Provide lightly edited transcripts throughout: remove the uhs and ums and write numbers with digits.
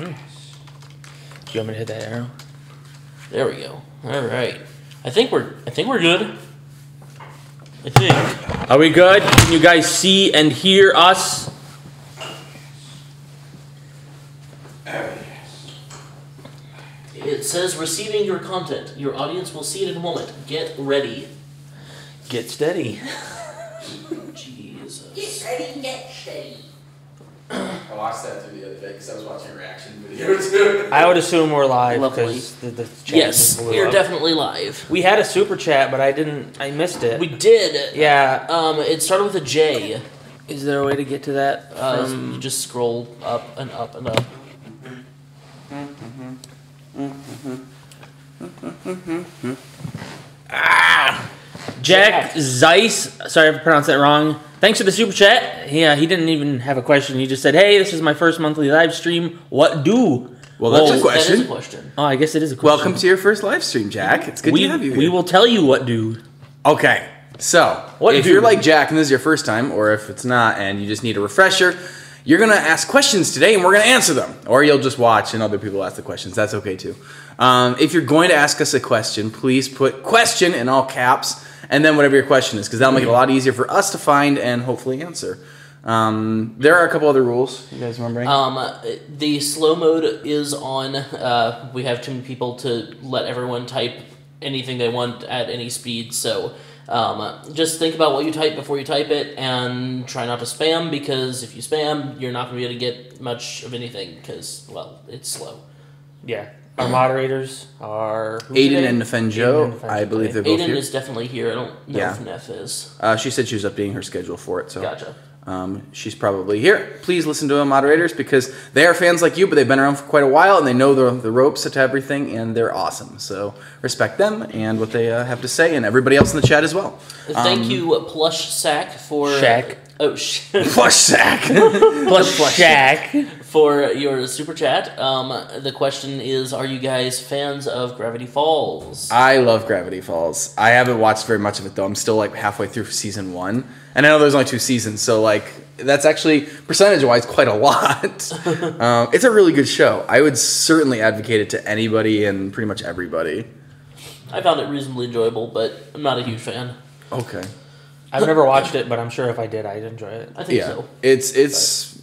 Do you want me to hit that arrow? There we go. All right. I think we're good. I think. Are we good? Can you guys see and hear us? It says receiving your content. Your audience will see it in a moment. Get ready. Get steady. Jesus. Get ready, get steady. I watched that through the other day because I was watching a reaction video too. I would assume we're live Lovely. because the chat Yes, just blew you're up. definitely live. We had a super chat, but I missed it. We did. Yeah. It started with a J. Is there a way to get to that? You just scroll up and up and up. Jack Zeiss, sorry if I pronounced that wrong. Thanks for the super chat. Yeah, he didn't even have a question. He just said, "Hey, this is my first monthly live stream. What do?" Well, that's a That is question. a question. Oh, I guess it is a question. Welcome to your first live stream, Jack. It's good to have you here. We will tell you what do. Okay, so What if do? you're like Jack and this is your first time, or if it's not and you just need a refresher, you're going to ask questions today and we're going to answer them. Or you'll just watch and other people ask the questions. That's okay too. If you're going to ask us a question, please put question in all caps and then whatever your question is, because that'll make it a lot easier for us to find and hopefully answer. There are a couple other rules. You guys remembering? The slow mode is on. We have too many people to let everyone type anything they want at any speed, so just think about what you type before you type it, and try not to spam, because if you spam, you're not going to be able to get much of anything, because, well, it's slow. Yeah. Our moderators are Aiden and Nefenjo. Aiden and I believe they're both Aiden here. is definitely here. I don't know Yeah. if Neff is. She said she was updating her schedule for it, so Gotcha. she's probably here. Please listen to the moderators because they are fans like you, but they've been around for quite a while and they know the ropes to everything, and they're awesome. So respect them and what they have to say, and everybody else in the chat as well. Thank you, Plush Sack, for... Shaq. Oh, Plush sack. Plus Shaq. for your super chat. The question is, are you guys fans of Gravity Falls? I love Gravity Falls. I haven't watched very much of it though. I'm still like halfway through season 1, and I know there's only 2 seasons, so like that's actually percentage-wise quite a lot. It's a really good show. I would certainly advocate it to anybody and pretty much everybody. I found it reasonably enjoyable, but I'm not a huge fan. Okay. I've never watched it, but I'm sure if I did, I'd enjoy it. I think Yeah, so. it's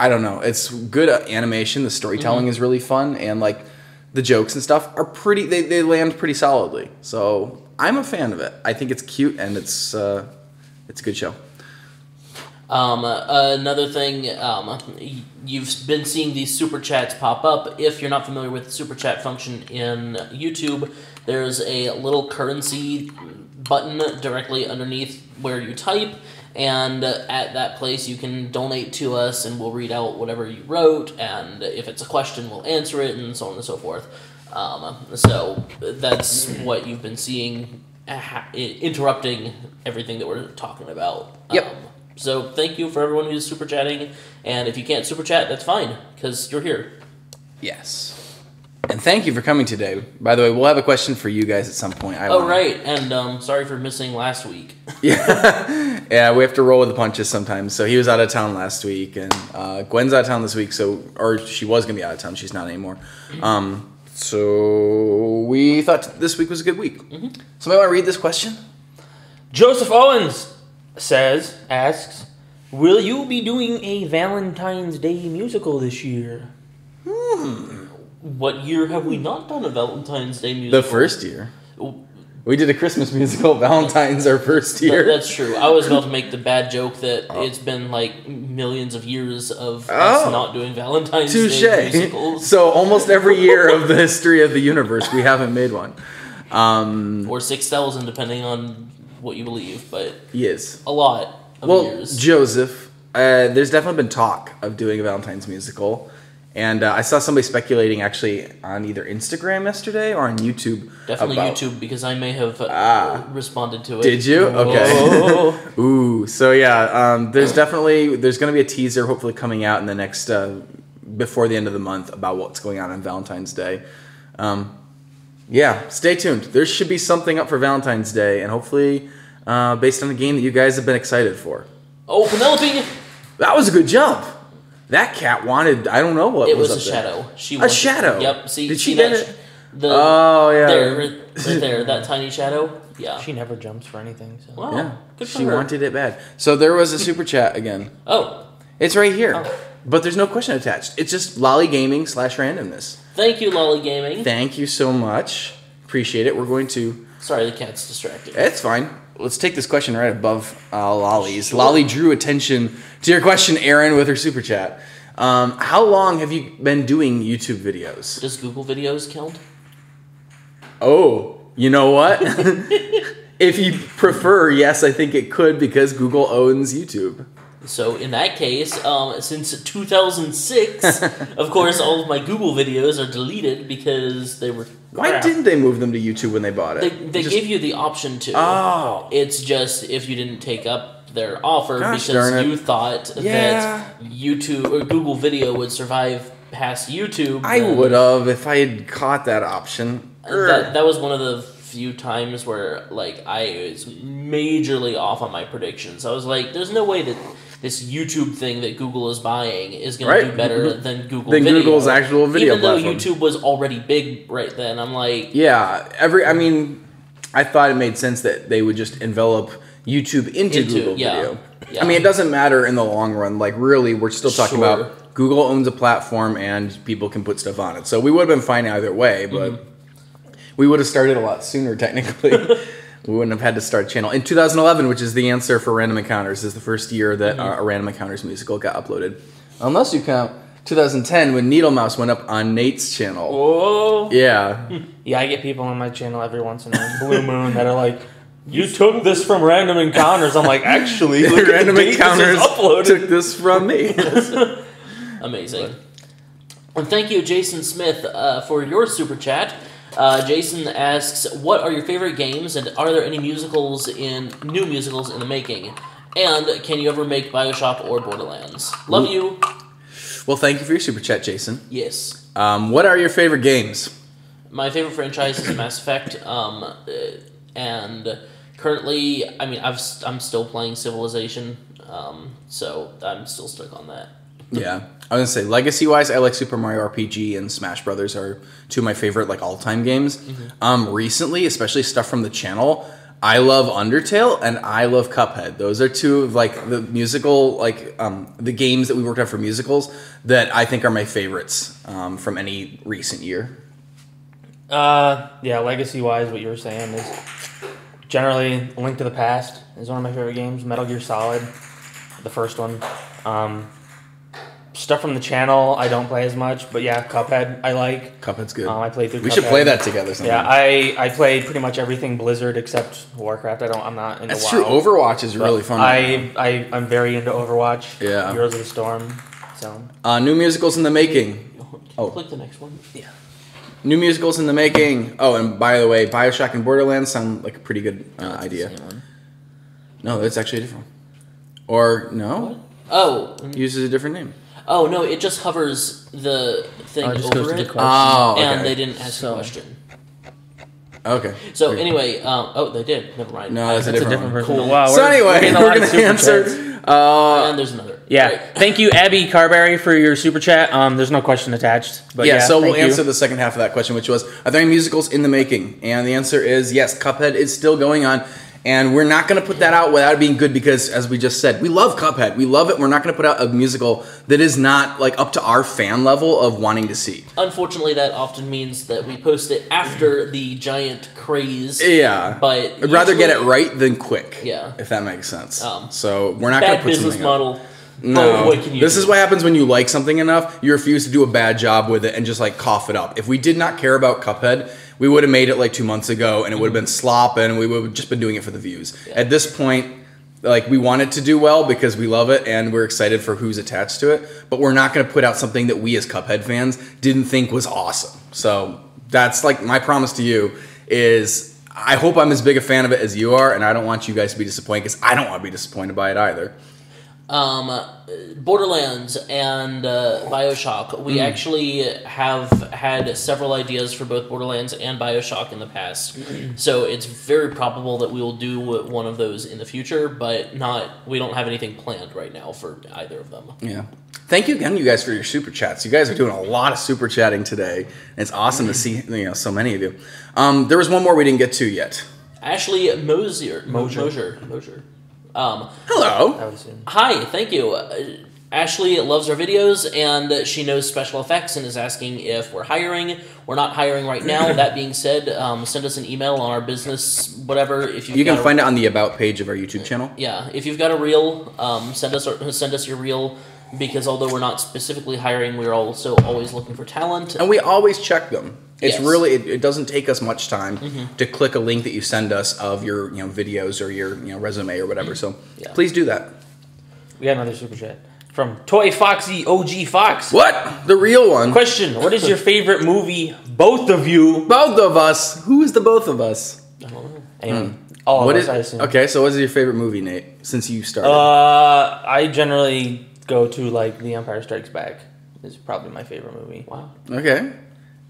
I don't know. It's good animation. The storytelling is really fun, and like the jokes and stuff are pretty. They land pretty solidly. So I'm a fan of it. I think it's cute and it's a good show. Another thing, you've been seeing these super chats pop up. If you're not familiar with the super chat function in YouTube, there's a little currency button directly underneath where you type, and at that place you can donate to us, and we'll read out whatever you wrote, and if it's a question, we'll answer it, and so on and so forth. So that's what you've been seeing, interrupting everything that we're talking about. Yep. So thank you for everyone who's super chatting, and if you can't super chat, that's fine, because you're here. Yes. And thank you for coming today. By the way, we'll have a question for you guys at some point. Right, and sorry for missing last week. Yeah, we have to roll with the punches sometimes. So he was out of town last week, and Gwen's out of town this week. Or she was gonna be out of town. She's not anymore. So we thought this week was a good week. Somebody want to read this question? Joseph Owens asks, will you be doing a Valentine's Day musical this year? What year have we not done a Valentine's Day musical? The first year. We did a Christmas musical. Valentine's our first year. That's true. I was about to make the bad joke that it's been like millions of years of us not doing Valentine's Day musicals. So almost every year of the history of the universe, we haven't made one. Or 6,000, depending on what you believe, but Yes. a lot of years. Joseph, there's definitely been talk of doing a Valentine's musical. And I saw somebody speculating actually on either Instagram yesterday or on YouTube. Definitely YouTube, because I may have responded to it. Did you? Okay. Ooh. So yeah, there's going to be a teaser hopefully coming out in the next before the end of the month about what's going on Valentine's Day. Yeah, stay tuned. There should be something up for Valentine's Day, and hopefully based on the game that you guys have been excited for. Oh, Penelope! That was a good jump. That cat wanted. I don't know what It was was up a there. shadow. She A wanted- shadow? Yep. See, Did see she that get it? The Oh, yeah. there, right there, that tiny shadow. Yeah. She never jumps for anything. So. Wow. Yeah, Good for she her. wanted it bad. So there was a super chat again. Oh, It's right here, Oh. but there's no question attached. It's just Lolly Gaming /randomness. thank you, Lolly Gaming. Thank you so much. Appreciate it. We're going to. Sorry, the cat's distracted. It's fine. Let's take this question right above Lolly's. Lolly drew attention to your question, Aaron, with her super chat. How long have you been doing YouTube videos? Does Google videos count? Oh, you know what? If you prefer, yes, I think it could because Google owns YouTube. So in that case, since 2006, of course, all of my Google videos are deleted because they were Why crap. didn't they move them to YouTube when they bought it? They Just- gave you the option to. Oh. It's just if you didn't take up their offer Gosh because darn it. you thought Yeah. that YouTube or Google Video would survive past YouTube. I then would have if I had caught that option. That was one of the few times where like I was majorly off on my predictions. I was like, "There's no way that this YouTube thing that Google is buying is going Right. to do better than Google Than Video." Google's actual video Even though platform. YouTube was already big right then, I'm like, Yeah, I mean, I thought it made sense that they would just envelop YouTube into Google yeah, Video. yeah. I mean, it doesn't matter in the long run. Like, really, we're still talking Sure. about Google owns a platform and people can put stuff on it. So we would have been fine either way, but Mm-hmm. we would have started a lot sooner, technically. We wouldn't have had to start a channel. In 2011, which is the answer for Random Encounters, is the first year that a Random Encounters musical got uploaded. Unless you count 2010 when Needle Mouse went up on Nate's channel. Oh. Yeah. Yeah, I get people on my channel every once in a blue moon that are like, "You took this from Random Encounters." I'm like, actually, look at Random the date Encounters this is uploaded. took this from me. amazing. And thank you, Jason Smith, for your super chat. Jason asks, "What are your favorite games, and are there any new musicals in the making? And can you ever make BioShock or Borderlands? Love you." Well, thank you for your super chat, Jason. Yes. What are your favorite games? My favorite franchise is Mass Effect, and currently, I mean, I'm still playing Civilization, so I'm still stuck on that. Yeah, I was gonna say legacy-wise, I like Super Mario RPG and Smash Brothers are two of my favorite like all-time games. Recently, especially stuff from the channel, I love Undertale and I love Cuphead. Those are two of like the musical like the games that we worked on for musicals that I think are my favorites from any recent year. Yeah, legacy-wise, what you were saying is generally Link to the Past is one of my favorite games. Metal Gear Solid, the first one. Stuff from the channel I don't play as much, but yeah, Cuphead I like. Cuphead's good. I played through. We should Cuphead. play that together sometime. Yeah, I played pretty much everything Blizzard except Warcraft. I'm not into That's WoW. true. Overwatch is really fun. right now. I'm very into Overwatch. Yeah. Heroes of the Storm. So New musicals in the making. Oh. Click the next one. yeah. New musicals in the making. Oh, and by the way, BioShock and Borderlands sound like a pretty good idea. Same one. No, that's actually a different one. Or, no? Oh, Uses a different name. oh no! It just hovers the thing Oh, it just goes over to the it, question. Oh, okay. and they didn't ask a So- question. Okay. So Okay. anyway, oh, they did. Never mind. No, that's a That's a different different one. person. Cool. Wow. So anyway, getting a we're lot of going to super answer... chats. And there's another. Yeah. Right. Thank you, Abby Carberry, for your super chat. There's no question attached. But yeah, so we'll thank you. answer the second half of that question, which was, are there any musicals in the making? And the answer is yes, Cuphead is still going on. And we're not going to put that out without it being good because, as we just said, we love Cuphead. We love it. We're not going to put out a musical that is not like up to our fan level of wanting to see. Unfortunately, that often means that we post it after the giant craze. Yeah. But I'd rather get it usually- right than quick. Yeah. If that makes sense. Um, So we're not going to Bad put business something out. model. No, But what can you this do? is what happens when you like something enough. You refuse to do a bad job with it and just like cough it up. If we did not care about Cuphead, we would have made it like 2 months ago, and it would have been slop, and we would have just been doing it for the views. Yeah. At this point, like we want it to do well because we love it and we're excited for who's attached to it. But we're not going to put out something that we as Cuphead fans didn't think was awesome. So that's like my promise to you is I hope I'm as big a fan of it as you are, and I don't want you guys to be disappointed because I don't want to be disappointed by it either. Borderlands and Bioshock. We actually have had several ideas for both Borderlands and Bioshock in the past, so it's very probable that we will do one of those in the future, but we don't have anything planned right now for either of them. Yeah. Thank you again, you guys, for your super chats. You guys are doing a lot of super chatting today. It's awesome to see so many of you. There was one more we didn't get to yet. Ashley Mosier. Hello. Hi, thank you. Ashley loves our videos, and she knows special effects and is asking if we're hiring. We're not hiring right now. That being said, send us an email on our business, whatever. If you can find it on the About page of our YouTube channel. Yeah, if you've got a reel, send us your reel, because although we're not specifically hiring, we're also always looking for talent. And we always check them. It's Yes. really it doesn't take us much time to click a link that you send us of your videos or your resume or whatever. So please do that. We got another super chat from Toy Foxy OG Fox. What? The real one. Question: what is your favorite movie? Both of you. Both of us. Who is the both of us? I don't know. Anyone. All What of is us, I assume. okay? So what is your favorite movie, Nate? Since you started. I generally go to like The Empire Strikes Back. Is probably my favorite movie. Wow. Okay.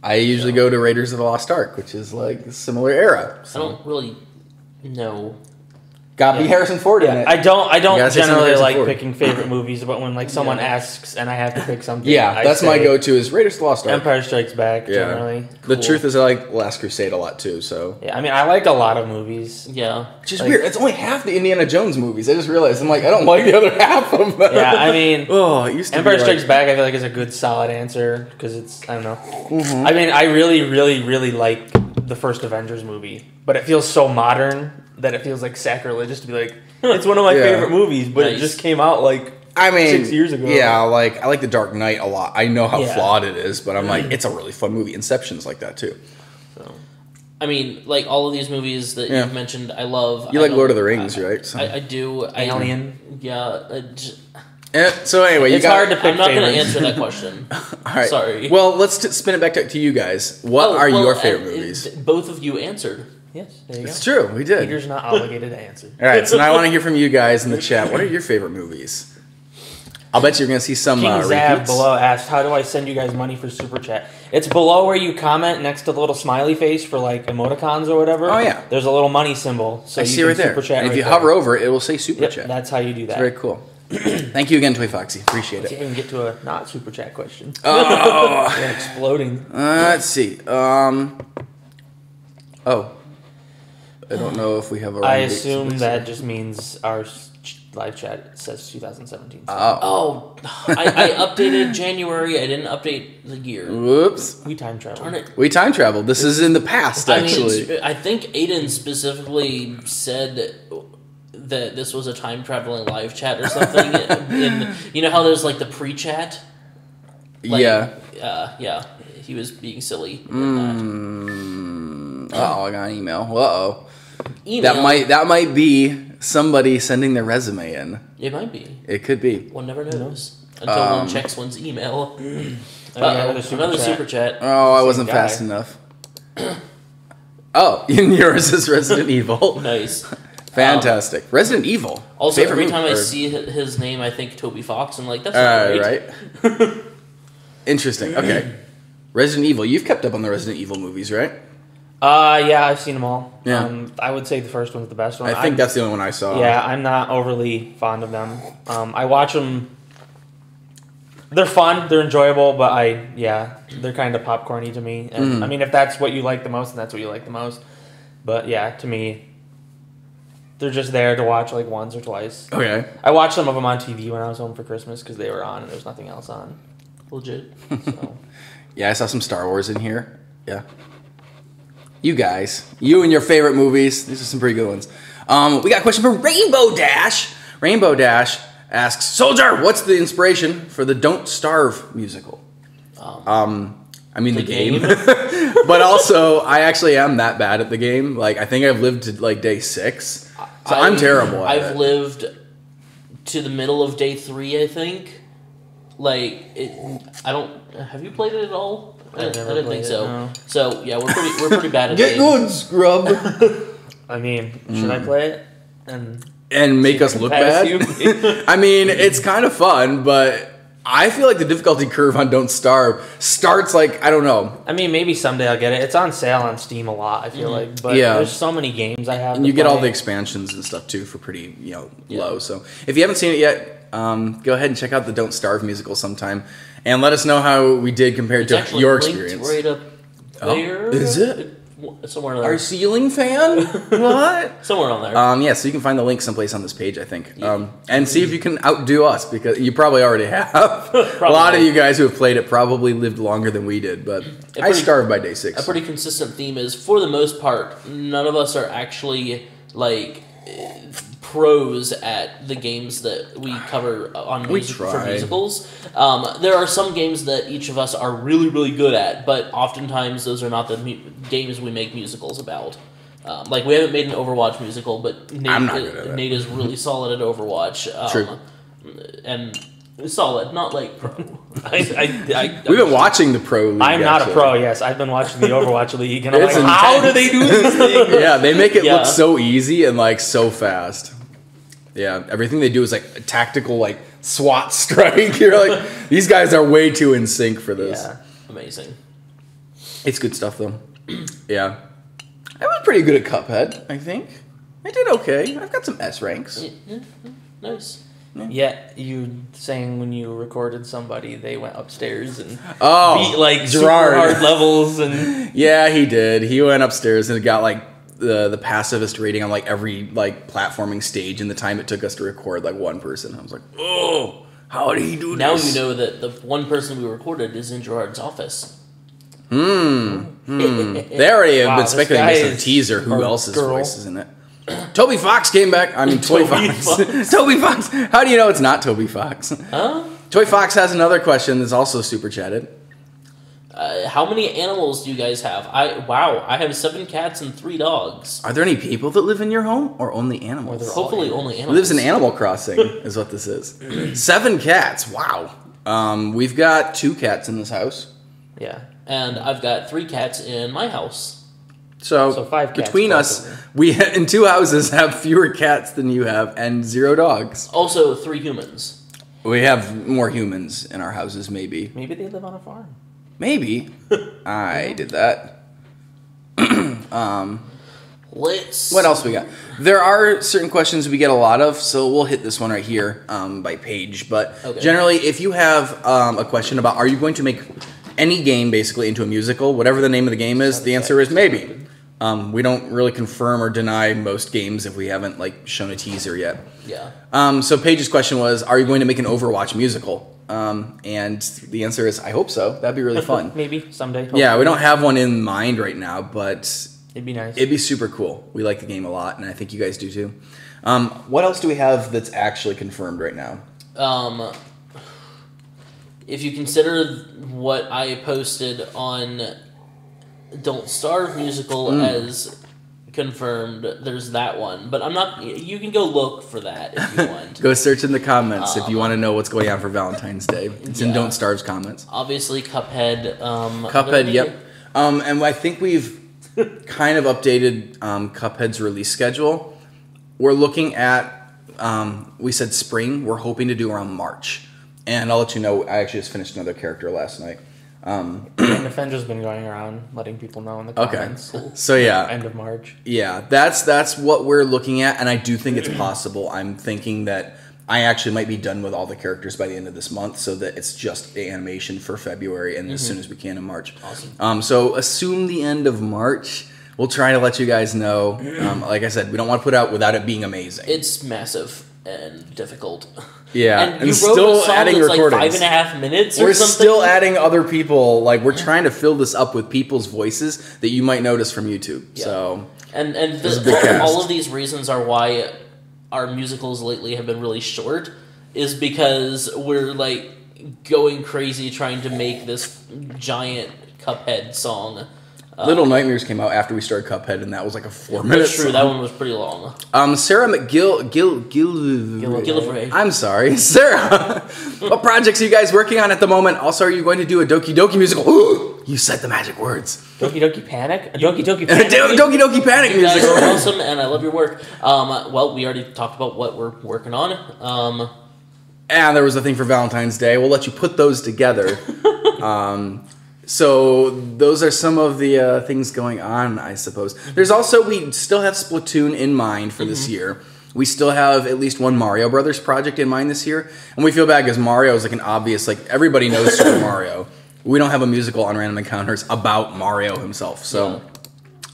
I usually go to Raiders of the Lost Ark, which is like a similar era. I don't really know. Got to be Harrison Ford in it. I don't gotta say something generally Harrison like Ford. picking favorite movies, but when like someone asks and I have to pick something, Yeah, I that's my say go-to is Raiders of the Lost Ark. Empire Strikes Back. Yeah. Generally, The Cool. truth is, I like Last Crusade a lot too. So Yeah, I mean, I like a lot of movies. Yeah. which is Like- weird. It's only half the Indiana Jones movies. I just realized. I'm like, I don't like the other half of them. Yeah, I mean, Oh, it used to Empire be Strikes like, Back, I feel like is a good solid answer because it's I don't know. Mm-hmm. I mean, I really, really, really like the first Avengers movie, but it feels so modern that it feels like sacrilegious to be like it's one of my Yeah. favorite movies, but it Nice. just came out like I mean, 6 years ago. Yeah, like I like The Dark Knight a lot. I know how Yeah. flawed it is, but I'm like, it's a really fun movie. Inception's like that too. So. I mean, like all of these movies that Yeah. you've mentioned, I love. You I like don't- Lord of the Rings, right? So, I do. Alien. So anyway, you It's got. hard to pick I'm not going to favorites. answer that question. All right. Sorry. Well, let's spin it back to you guys. What are your favorite movies? Both of you answered. Yes, there you It's go. true. We did. Peter's not obligated to answer. All right. So now I want to hear from you guys in the chat. What are your favorite movies? I'll bet you're going to see some King Zab repeats. below asked, "How do I send you guys money for super chat?" It's below where you comment next to the little smiley face for like emoticons or whatever. Oh, yeah. There's a little money symbol, so I you see can right there. super chat. And if right you there. hover over it, it will say Super Yep, Chat. that's how you do that. It's very cool. Thank you again, Toy Foxy. Appreciate See if it. I can get to a not super chat question. Oh. Yeah, exploding. Let's see. I don't know if we have a. I wrong date. assume that just means our live chat says 2017. So Oh, I updated January. I didn't update the year. Whoops. we time travel. Darn it. We time traveled. This is in the past, I actually. mean, I think Aiden specifically said that this was a time traveling live chat or something. You know how there's like the pre-chat? Like, yeah. Yeah. He was being silly. with Uh-oh, I got an email. Uh-oh. that. Email. That might be somebody sending their resume in. It might be. It could be. One never knows until one checks one's email. Another Another super super chat. Oh, I wasn't guy. fast enough. Oh, yours is Resident Evil. Nice. Fantastic. Resident Evil. Also, Favorite every time movie- I or- see his name, I think Toby Fox. I'm like, that's not right. Interesting. Okay. Resident Evil. You've kept up on the Resident Evil movies, right? Yeah, I've seen them all. Yeah. I would say the first one's the best one. I think that's the only one I saw. Yeah, I'm not overly fond of them. I watch them. They're fun. They're enjoyable, but they're kind of popcorny to me. And I mean, if that's what you like the most, then that's what you like the most. But yeah, to me, they're just there to watch like once or twice. Okay. I watched some of them on TV when I was home for Christmas because they were on and there was nothing else on. Legit. So. Yeah, I saw some Star Wars in here. Yeah. You guys, you and your favorite movies. These are some pretty good ones. We got a question from Rainbow Dash. Rainbow Dash asks, Soldier, what's the inspiration for the Don't Starve musical? I mean the game. But also, I actually am that bad at the game. Like, I think I've lived to like day 6. So I'm terrible at I've it. lived to the middle of day 3, I think. Like, I don't. Have you played it at all? I I've never didn't played think it, so. no. So yeah, we're pretty bad at Get it. good, scrub. I mean, should I play it? And and make us look bad. I mean, it's kind of fun, but I feel like the difficulty curve on Don't Starve starts like, I don't know. I mean, maybe someday I'll get it. It's on sale on Steam a lot, I feel like. But there's so many games I have. And you get all the expansions and stuff too for pretty, low. So if you haven't seen it yet, go ahead and check out the Don't Starve musical sometime, and let us know how we did compared to your experience. Right up there. Is it? Somewhere on there. Our ceiling fan? What? Somewhere on there. Yeah, so you can find the link someplace on this page, I think. And see if you can outdo us, because you probably already have. A lot of you guys who have played it probably lived longer than we did, but I starved by day 6. A pretty consistent theme is, for the most part, none of us are actually, like, pros at the games that we cover on for musicals. There are some games that each of us are really, really good at, but oftentimes those are not the games we make musicals about. Like, we haven't made an Overwatch musical, but Nate is really solid at Overwatch. True. And solid, not like pro. We've been watching the Pro League. I'm not a pro, yes. I've been watching the Overwatch League, and I'm like, how do they do this thing? Yeah, they make it look so easy and, like, so fast. Yeah, everything they do is, like, a tactical, like, SWAT strike. You're like, these guys are way too in sync for this. Yeah, amazing. It's good stuff, though. Yeah. I was pretty good at Cuphead, I think. I did okay. I've got some S ranks. Yeah. Nice. Yeah, you saying when you recorded somebody, they went upstairs and beat like Gerard. super hard levels and yeah, he did. He went upstairs and got like the pacifist rating on like every like platforming stage in the time it took us to record like one person. I was like, oh, how did he do now this? Now you know that the one person we recorded is in Gerard's office. They already have been speculating this in the teaser. Who else's voice is in it? Toby Fox came back. I mean, Toy Fox. Toby Fox. How do you know it's not Toby Fox? Huh? Toy Fox has another question that's also super chatted. How many animals do you guys have? I have 7 cats and 3 dogs. Are there any people that live in your home, or only animals? Hopefully only animals. He lives in Animal Crossing, is what this is. 7 cats. Wow. We've got 2 cats in this house. Yeah. And I've got 3 cats in my house. So 5 cats between us, we in 2 houses have fewer cats than you have, and 0 dogs. Also 3 humans. We have more humans in our houses, maybe. Maybe they live on a farm. Maybe. I did that. What else we got? There are certain questions we get a lot of, so we'll hit this one right here by page. But generally, if you have a question about, are you going to make any game basically into a musical, whatever the name of the game is, the answer is maybe. We don't really confirm or deny most games if we haven't like shown a teaser yet. Yeah. So Paige's question was, are you going to make an Overwatch musical? And the answer is, I hope so. That'd be really fun. Maybe someday. Hopefully. Yeah, we don't have one in mind right now, but it'd be nice. It'd be super cool. We like the game a lot, and I think you guys do too. What else do we have that's actually confirmed right now? If you consider what I posted on Don't Starve musical as confirmed, there's that one. But I'm not. You can go look for that if you want. Go search in the comments if you want to know what's going on for Valentine's Day. It's in Don't Starve's comments. Obviously, Cuphead. Cuphead, yep. And I think we've kind of updated Cuphead's release schedule. We're looking at, we said spring. We're hoping to do around March. And I'll let you know, I actually just finished another character last night. And Defender's been going around letting people know in the comments. Okay. So yeah. End of March. Yeah, that's what we're looking at, and I do think it's possible. I'm thinking that I actually might be done with all the characters by the end of this month, so that it's just the animation for February and as soon as we can in March. Awesome. So assume the end of March. We'll try to let you guys know. Like I said, we don't want to put out without it being amazing. It's massive and difficult. Yeah, and you still wrote a song adding that's recordings. like 5.5 minutes. Or We're something. still adding other people. Like we're trying to fill this up with people's voices that you might notice from YouTube. Yeah. So and all of these reasons are why our musicals lately have been really short. Is because we're like going crazy trying to make this giant Cuphead song. Little Nightmares came out after we started Cuphead, and that was like a 4-minute That's true. song. That one was pretty long. Sarah Gillifrey. I'm sorry, Sarah. What projects are you guys working on at the moment? Also, are you going to do a Doki Doki musical? You said the magic words. Doki Doki Panic? A Doki Doki Panic? Doki Doki Panic You guys musical. are awesome, and I love your work. Well, we already talked about what we're working on. And there was a thing for Valentine's Day. We'll let you put those together. So those are some of the things going on, I suppose. There's also, we still have Splatoon in mind for this year. We still have at least one Mario Brothers project in mind this year. And we feel bad because Mario is like an obvious, like everybody knows Super Mario. We don't have a musical on Random Encounters about Mario himself. So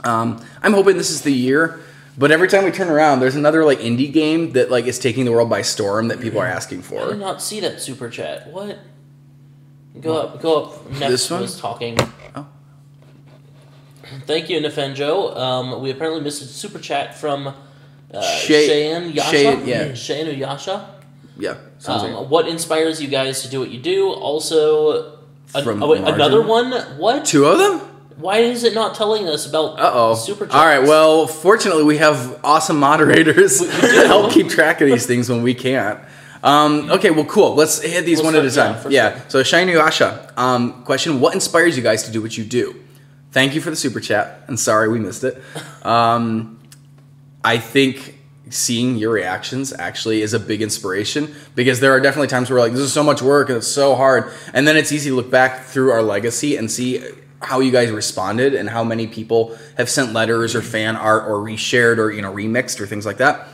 I'm hoping this is the year. But every time we turn around, there's another like indie game that like is taking the world by storm that people are asking I for. did not see that super chat. What? Go up. Neff This one? was talking. Oh. Thank you, Nefenjo. We apparently missed a super chat from Cheyenne, Yasha. yeah. Cheyenne Yasha. Yeah. Sounds like What inspires you guys to do what you do? Also, From another Margin? one. What? 2 of them? Why is it not telling us about super chats? All right. Well, fortunately, we have awesome moderators that help keep track of these things when we can't. Okay. Well, cool. Let's hit these one at a time. Yeah. So, Shiny Asha. Question: what inspires you guys to do what you do? Thank you for the super chat. And sorry we missed it. I think seeing your reactions actually is a big inspiration because there are definitely times where we're like, this is so much work and it's so hard. And then it's easy to look back through our legacy and see how you guys responded and how many people have sent letters or fan art or reshared or, remixed or things like that.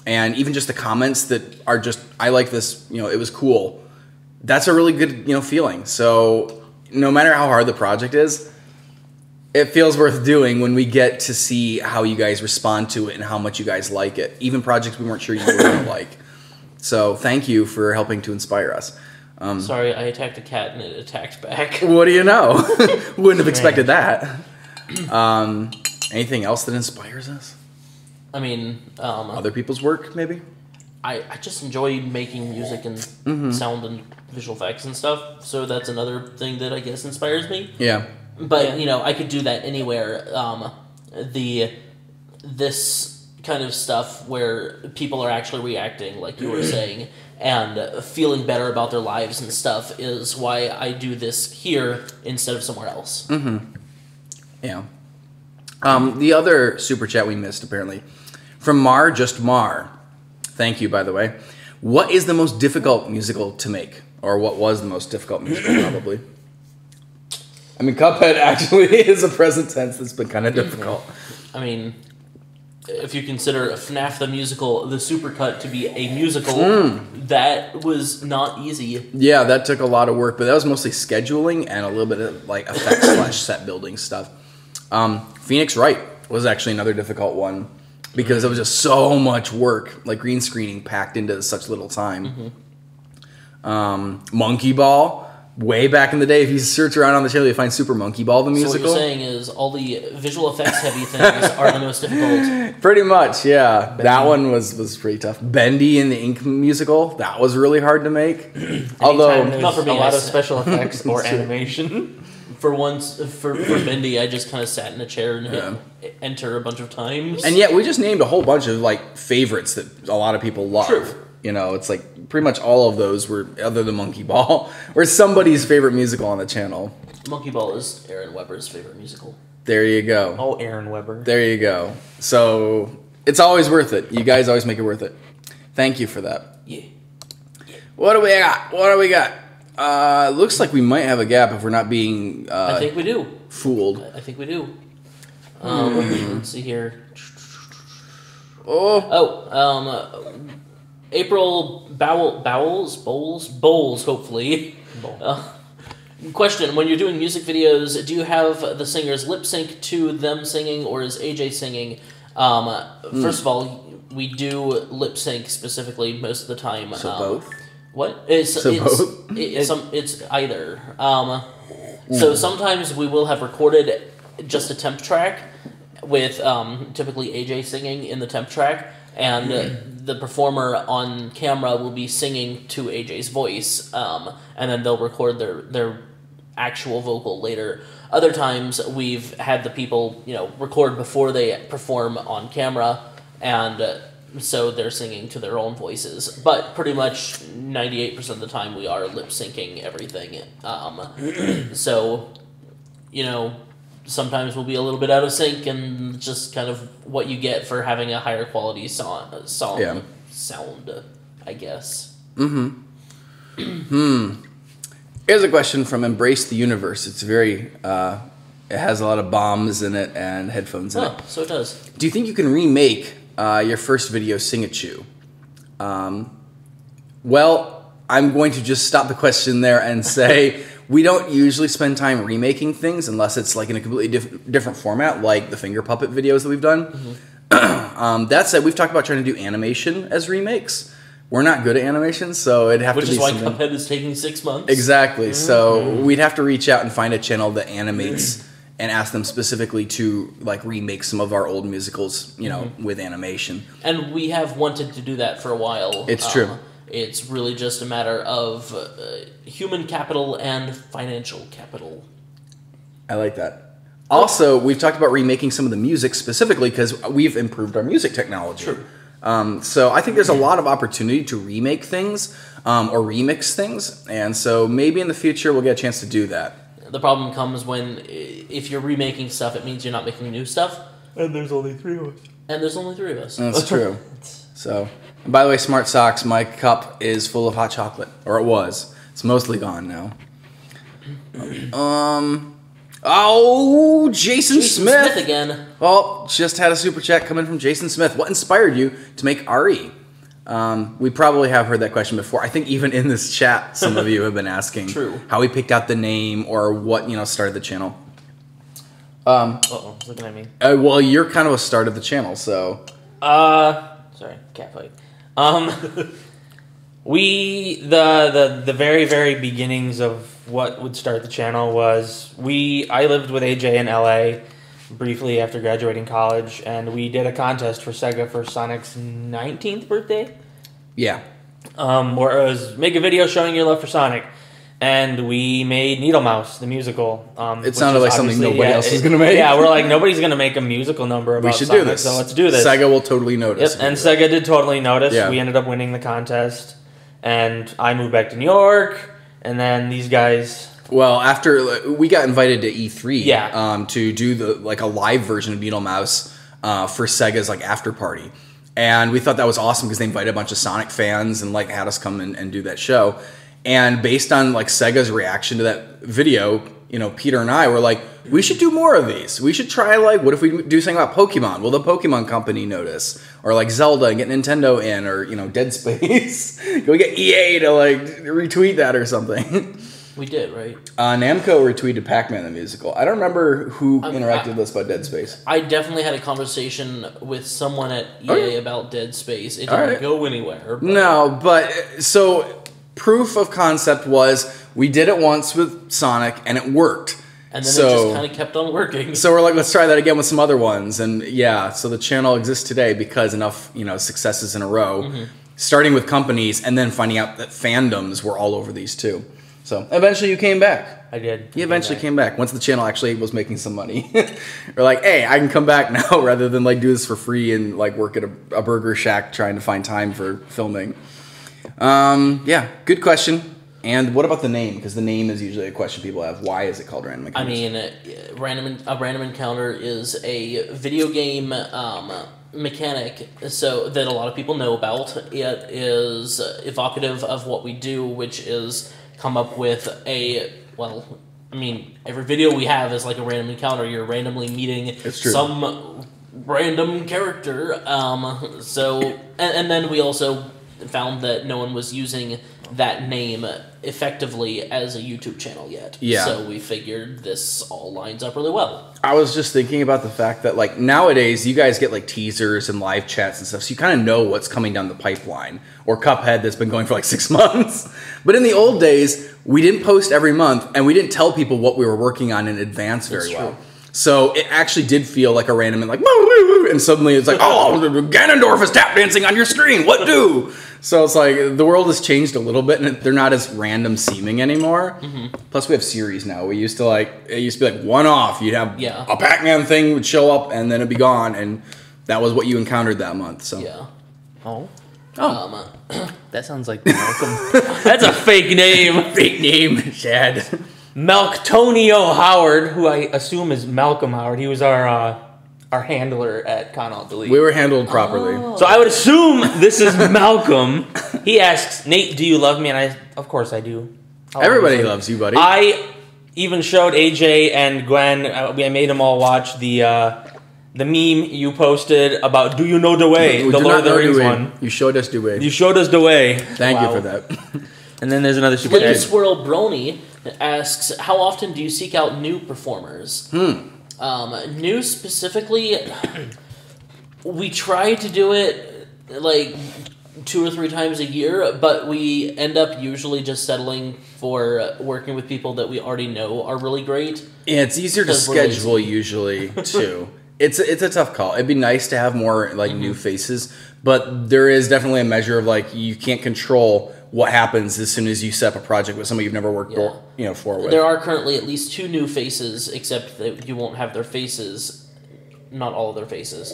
And even just the comments that are just, I like this, it was cool. That's a really good, feeling. So no matter how hard the project is, it feels worth doing when we get to see how you guys respond to it and how much you guys like it. Even projects we weren't sure you were going to like. So thank you for helping to inspire us. Sorry, I attacked a cat and it attacked back. What do you know? Wouldn't have expected that. Anything else that inspires us? I mean, Other people's work, maybe? I just enjoy making music and sound and visual effects and stuff. So that's another thing that I guess inspires me. Yeah. But I could do that anywhere. This kind of stuff where people are actually reacting, like you were saying, and feeling better about their lives and stuff is why I do this here instead of somewhere else. Yeah. The other super chat we missed, apparently, from Just Mar. Thank you, by the way. What is the most difficult musical to make? Or what was the most difficult musical, probably? I mean, Cuphead actually is a present tense that's been kind of difficult. I mean, if you consider FNAF the musical, the supercut to be a musical, that was not easy. Yeah, that took a lot of work, but that was mostly scheduling and a little bit of like effects / set building stuff. Phoenix Wright was actually another difficult one because it was just so much work, like green screening packed into such little time. Monkey Ball. Way back in the day, if you search around on the channel, you find Super Monkey Ball, the musical. So what you're saying is all the visual effects heavy things are the most difficult. Pretty much, yeah. Bendy. That one was pretty tough. Bendy in the Ink musical, that was really hard to make. Although not for me, a lot of special effects or animation. For Bendy, I just kind of sat in a chair and hit enter a bunch of times. And yet, we just named a whole bunch of like favorites that a lot of people love. True. It's like pretty much all of those were, other than Monkey Ball, were somebody's favorite musical on the channel. Monkey Ball is Aaron Weber's favorite musical. There you go. Oh, Aaron Weber. There you go. So it's always worth it. You guys always make it worth it. Thank you for that. Yeah. What do we got? Looks like we might have a gap if we're not being I think we do. Fooled. I think we do. Let's see here. April Bowles, hopefully. Question: when you're doing music videos, do you have the singers lip sync to them singing, or is AJ singing? First of all, we do lip sync specifically most of the time. So both. What? Both. It's either. So sometimes we will have recorded just a temp track with typically AJ singing in the temp track, and the performer on camera will be singing to AJ's voice, and then they'll record their actual vocal later. Other times we've had the people, record before they perform on camera, and so they're singing to their own voices. But pretty much 98% of the time we are lip syncing everything. So, sometimes we'll be a little bit out of sync, and just kind of what you get for having a higher quality sound, I guess. Here's a question from Embrace the Universe. It's very, it has a lot of bombs in it and headphones in it. So it does. Do you think you can remake your first video, Sing It Chew? Well, I'm going to just stop the question there and say we don't usually spend time remaking things unless it's like in a completely different format, like the finger puppet videos that we've done. That said, we've talked about trying to do animation as remakes. We're not good at animation, so it'd have to be Which is why something... Cuphead is taking 6 months. Exactly. So we'd have to reach out and find a channel that animates and ask them specifically to like remake some of our old musicals, with animation. And we have wanted to do that for a while. It's true. It's really just a matter of human capital and financial capital. I like that. Also, we've talked about remaking some of the music specifically because we've improved our music technology. True. So I think there's a lot of opportunity to remake things or remix things, and so maybe in the future we'll get a chance to do that. The problem comes when if you're remaking stuff, it means you're not making new stuff. And there's only 3 of us. And there's only 3 of us. That's true. So, and by the way, Smart Socks, my cup is full of hot chocolate, or it was. It's mostly gone now. Jason Smith again. Well, just had a super chat come in from Jason Smith. What inspired you to make RE? We probably have heard that question before. I think even in this chat, some of you have been asking how we picked out the name or what started the channel. Uh-oh, looking at me. Well, you're kind of a start of the channel, so. Sorry, cat fight. The very, very beginnings of what would start the channel was I lived with AJ in LA briefly after graduating college, and we did a contest for Sega for Sonic's 19th birthday. Yeah. Where it was make a video showing your love for Sonic. And we made Needle Mouse, the musical. It sounded like something nobody else was going to make. Yeah, we're like, nobody's going to make a musical number about Sonic, do this. So let's do this. Sega will totally notice. Yep, and Sega did totally notice. Yeah. We ended up winning the contest. And I moved back to New York. And then these guys... Well, after we got invited to E3 to do a live version of Needle Mouse for Sega's after party. And we thought that was awesome because they invited a bunch of Sonic fans and had us come and do that show. And based on Sega's reaction to that video, Peter and I were like, we should do more of these. We should try what if we do something about Pokemon? Will the Pokemon company notice? Or Zelda and get Nintendo in, or Dead Space. Can we get EA to retweet that or something? We did, right? Namco retweeted Pac-Man the musical. I don't remember who interacted with us about Dead Space. I definitely had a conversation with someone at EA about Dead Space. It didn't go anywhere. But... No, but so proof of concept was we did it once with Sonic and it worked. And then it just kind of kept on working. So we're like, let's try that again with some other ones. And yeah, so the channel exists today because enough, successes in a row, starting with companies and then finding out that fandoms were all over these too. So eventually you came back. I did. You eventually came back once the channel actually was making some money. We're like, hey, I can come back now rather than do this for free and work at a burger shack trying to find time for filming. Yeah, good question. And what about the name? Because the name is usually a question people have. Why is it called Random Encounters? I mean, a random encounter is a video game mechanic so that a lot of people know about. It is evocative of what we do, which is come up with every video we have is like a random encounter. You're randomly meeting some random character. And then we also found that no one was using that name effectively as a YouTube channel yet. Yeah. So we figured this all lines up really well. I was just thinking about the fact that nowadays you guys get teasers and live chats and stuff, so you kind of know what's coming down the pipeline. Or Cuphead that's been going for 6 months. But in the old days, we didn't post every month and we didn't tell people what we were working on in advance very well. So it actually did feel like a random and suddenly it's oh, Ganondorf is tap dancing on your screen. What do? So it's like the world has changed a little bit, and they're not as random seeming anymore. Plus, we have series now. It used to be like one off. You'd have a Pac-Man thing would show up, and then it'd be gone, and that was what you encountered that month. So Yeah. Oh. That sounds like Malcolm. That's a fake name. fake name, Chad. Malktonio Howard, who I assume is Malcolm Howard. He was our handler at Con Alt Delete. We were handled properly. So I would assume this is Malcolm. He asks, Nate, do you love me? And of course I do. Everybody loves you, buddy. I even showed AJ and Gwen, I made them all watch the meme you posted about Do You Know the Way? We The do Lord not of the know Rings the way. one. You showed us the way. You showed us the way. Thank you for that. And then there's another super Flippin' chat. Swirl Brony asks, how often do you seek out new performers? New specifically, we try to do it like 2 or 3 times a year, but we end up usually just settling for working with people that we already know are really great. Yeah, it's easier to Because we're lazy. schedule usually too. It's a tough call. It'd be nice to have more like new faces, but there is definitely a measure of like you can't control what happens as soon as you set up a project with somebody you've never worked for with. There are currently at least 2 new faces, except that you won't have their faces, not all of their faces,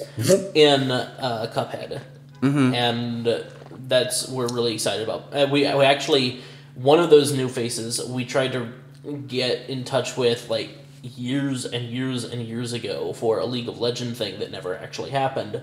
in Cuphead. And we're really excited about. We actually, one of those new faces, we tried to get in touch with like years and years and years ago for a League of Legends thing that never actually happened.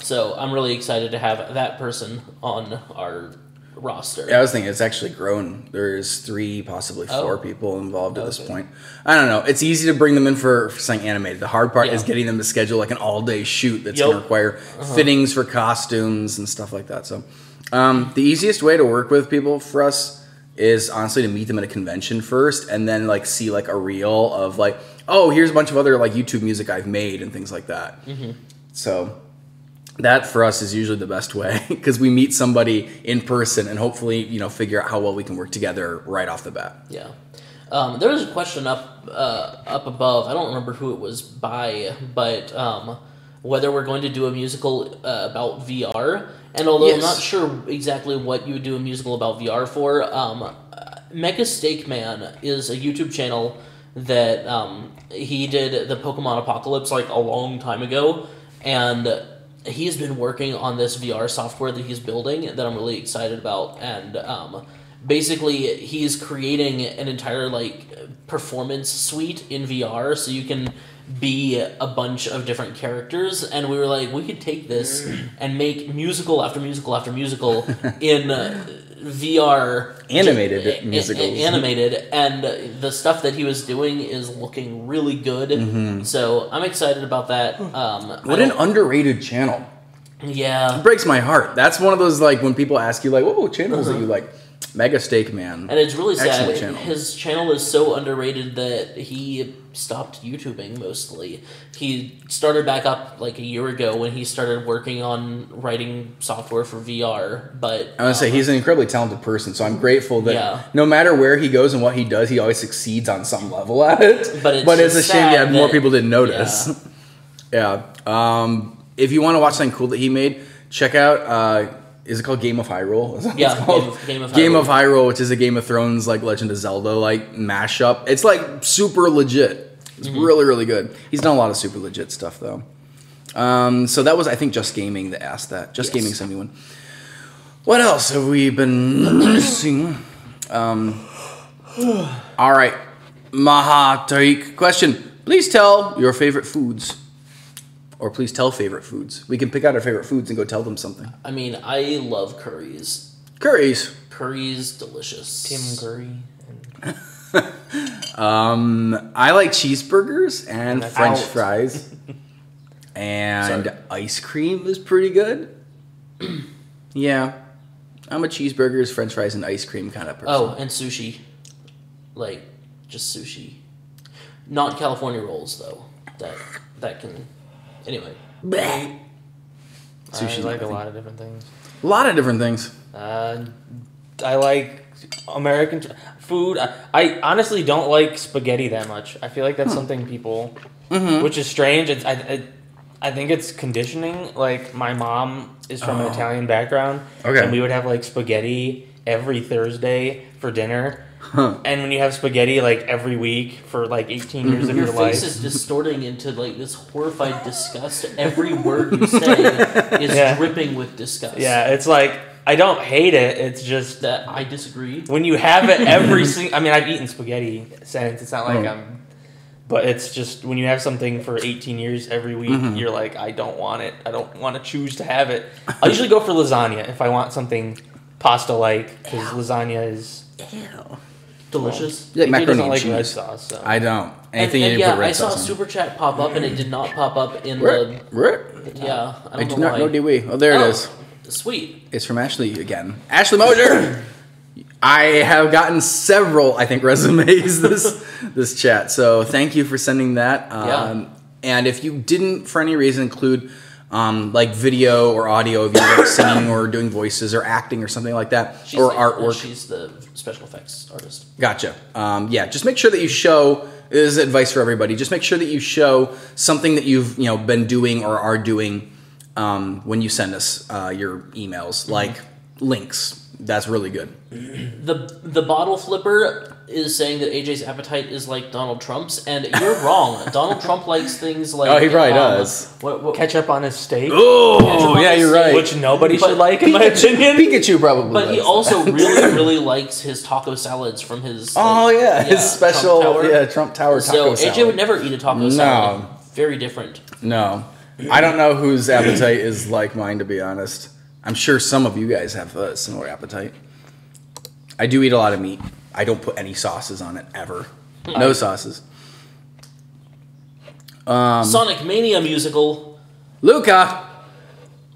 So I'm really excited to have that person on our roster. Yeah, I was thinking it's actually grown. There's 3, possibly 4 people involved at this point. I don't know. It's easy to bring them in for something animated. The hard part is getting them to schedule like an all-day shoot that's going to require fittings for costumes and stuff like that. So the easiest way to work with people for us is honestly to meet them at a convention first and then like see like a reel of like, oh, here's a bunch of other like YouTube music I've made and things like that. So that for us is usually the best way because we meet somebody in person and hopefully, figure out how well we can work together right off the bat. Yeah. There was a question up above. I don't remember who it was by, but whether we're going to do a musical about VR. And although I'm not sure exactly what you would do a musical about VR for, Mega Steak Man is a YouTube channel that he did the Pokemon Apocalypse like a long time ago, and he's been working on this VR software that he's building that I'm really excited about, and basically he's creating an entire like performance suite in VR so you can be a bunch of different characters, and we were like, we could take this and make musical after musical after musical in VR Animated musicals. Animated, and the stuff that he was doing is looking really good. So I'm excited about that. What an underrated channel. Yeah. It breaks my heart. That's one of those like when people ask you like, what channels that you like? Mega Steak Man. And it's really sad. Excellent channel. His channel is so underrated that he stopped YouTubing mostly. He started back up like a year ago when he started working on writing software for VR. But I want to say he's an incredibly talented person, so I'm grateful that no matter where he goes and what he does, he always succeeds on some level at it. But it's a shame sad more that- people didn't notice. Yeah. If you want to watch something cool that he made, check out. Is it called Game of Hyrule? Is that what Yeah, it's called? Game of Hyrule. Hyrule, which is a Game of Thrones like Legend of Zelda like mashup. It's like super legit. It's really, really good. He's done a lot of super legit stuff though. So that was, I think, Just Gaming that asked that. Just Gaming 71. What else have we been missing? All right, Maha Tariq question. Please tell your favorite foods. Or please tell favorite foods. We can pick out our favorite foods and go tell them something. I mean, I love curries. Curries. Curries, delicious. Tim Curry. I like cheeseburgers and That's French out. fries. And ice cream is pretty good. Yeah. I'm a cheeseburgers, French fries, and ice cream kind of person. Oh, and sushi. Like, just sushi. Not California rolls, though. That can... Anyway. Sushi's I like my a thing. lot of different things. A lot of different things. I like American food. I honestly don't like spaghetti that much. I feel like that's something people, which is strange. I think it's conditioning. Like, my mom is from an Italian background. Okay. And we would have, like, spaghetti every Thursday for dinner. Huh. And when you have spaghetti, like, every week for, like, 18 years of Your your face life. is distorting into like this horrified disgust. Every word you say is Yeah. dripping with disgust. Yeah, it's like, I don't hate it. It's just That I disagree. when you have it every single... I mean, I've eaten spaghetti since. It's not like Oh. I'm... But it's just, when you have something for 18 years every week, you're like, I don't want it. I don't want to choose to have it. I usually go for lasagna if I want something pasta-like, because lasagna is... Delicious. You like AJ macaroni doesn't and like cheese? red sauce, so... I don't. Anything and you yeah, put red I saw a sauce on. super chat pop up and it did not pop up in Right. the. Right. Yeah, I I do don't know not why. know Dewey. Oh, there it Oh, is. Sweet. It's from Ashley again. Ashley Moser. I have gotten several, I think, resumes this chat. So thank you for sending that. Yeah. And if you didn't, for any reason, include like video or audio of you like singing or doing voices or acting or something like that, She's or the, artwork. She's the special effects artist. Gotcha. Yeah, just make sure that you show. This is advice for everybody. Just make sure that you show something that you've been doing or are doing when you send us your emails, like links. That's really good. The bottle flipper is saying that AJ's appetite is like Donald Trump's, and you're wrong. Donald Trump likes things like Oh, he probably does. What Ketchup on his steak, Oh, yeah, you're right. which nobody But should like, in my opinion. Pikachu probably. But he likes also that. really likes his taco salads from his. Oh yeah, his special Trump Tower. Trump Tower taco So AJ salad. would never eat a taco salad. Very different. No, I don't know whose appetite is like mine, to be honest. I'm sure some of you guys have a similar appetite. I do eat a lot of meat. I don't put any sauces on it ever. No sauces. Sonic Mania musical. Luca,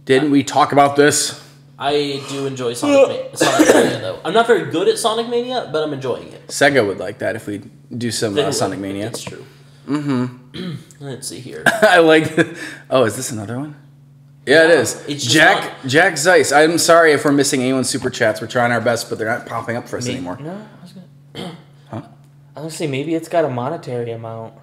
didn't we talk about this? I do enjoy Sonic Mania though. I'm not very good at Sonic Mania, but I'm enjoying it. Sega would like that if we do some They Sonic will. Mania. That's true. Mm-hmm. Let's see here. I like. Oh, is this another one? Yeah, it is. It's just Jack Zeiss. I'm sorry if we're missing anyone's super chats. We're trying our best, but they're not popping up for us anymore. No, I was gonna say maybe it's got a monetary amount.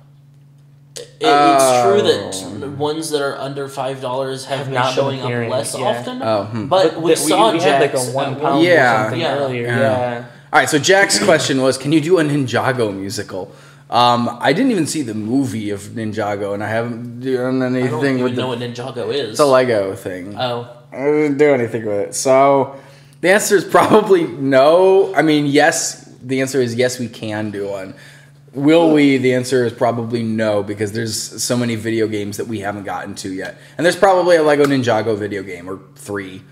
It's true that ones that are under $5 have been not been showing up appearing, less yeah. often. Oh, But we saw we had like Jack's a £1 at one- Yeah. or something Yeah. earlier. Yeah. Yeah. All right, so Jack's question was, can you do a Ninjago musical? I didn't even see the movie of Ninjago, and I haven't done I don't anything even with know what Ninjago is. It's a Lego thing. Oh. I didn't do anything with it. So the answer is probably no. I mean, yes. The answer is yes, we can do one. Will we? The answer is probably no, because there's so many video games that we haven't gotten to yet. And there's probably a Lego Ninjago video game, or 3.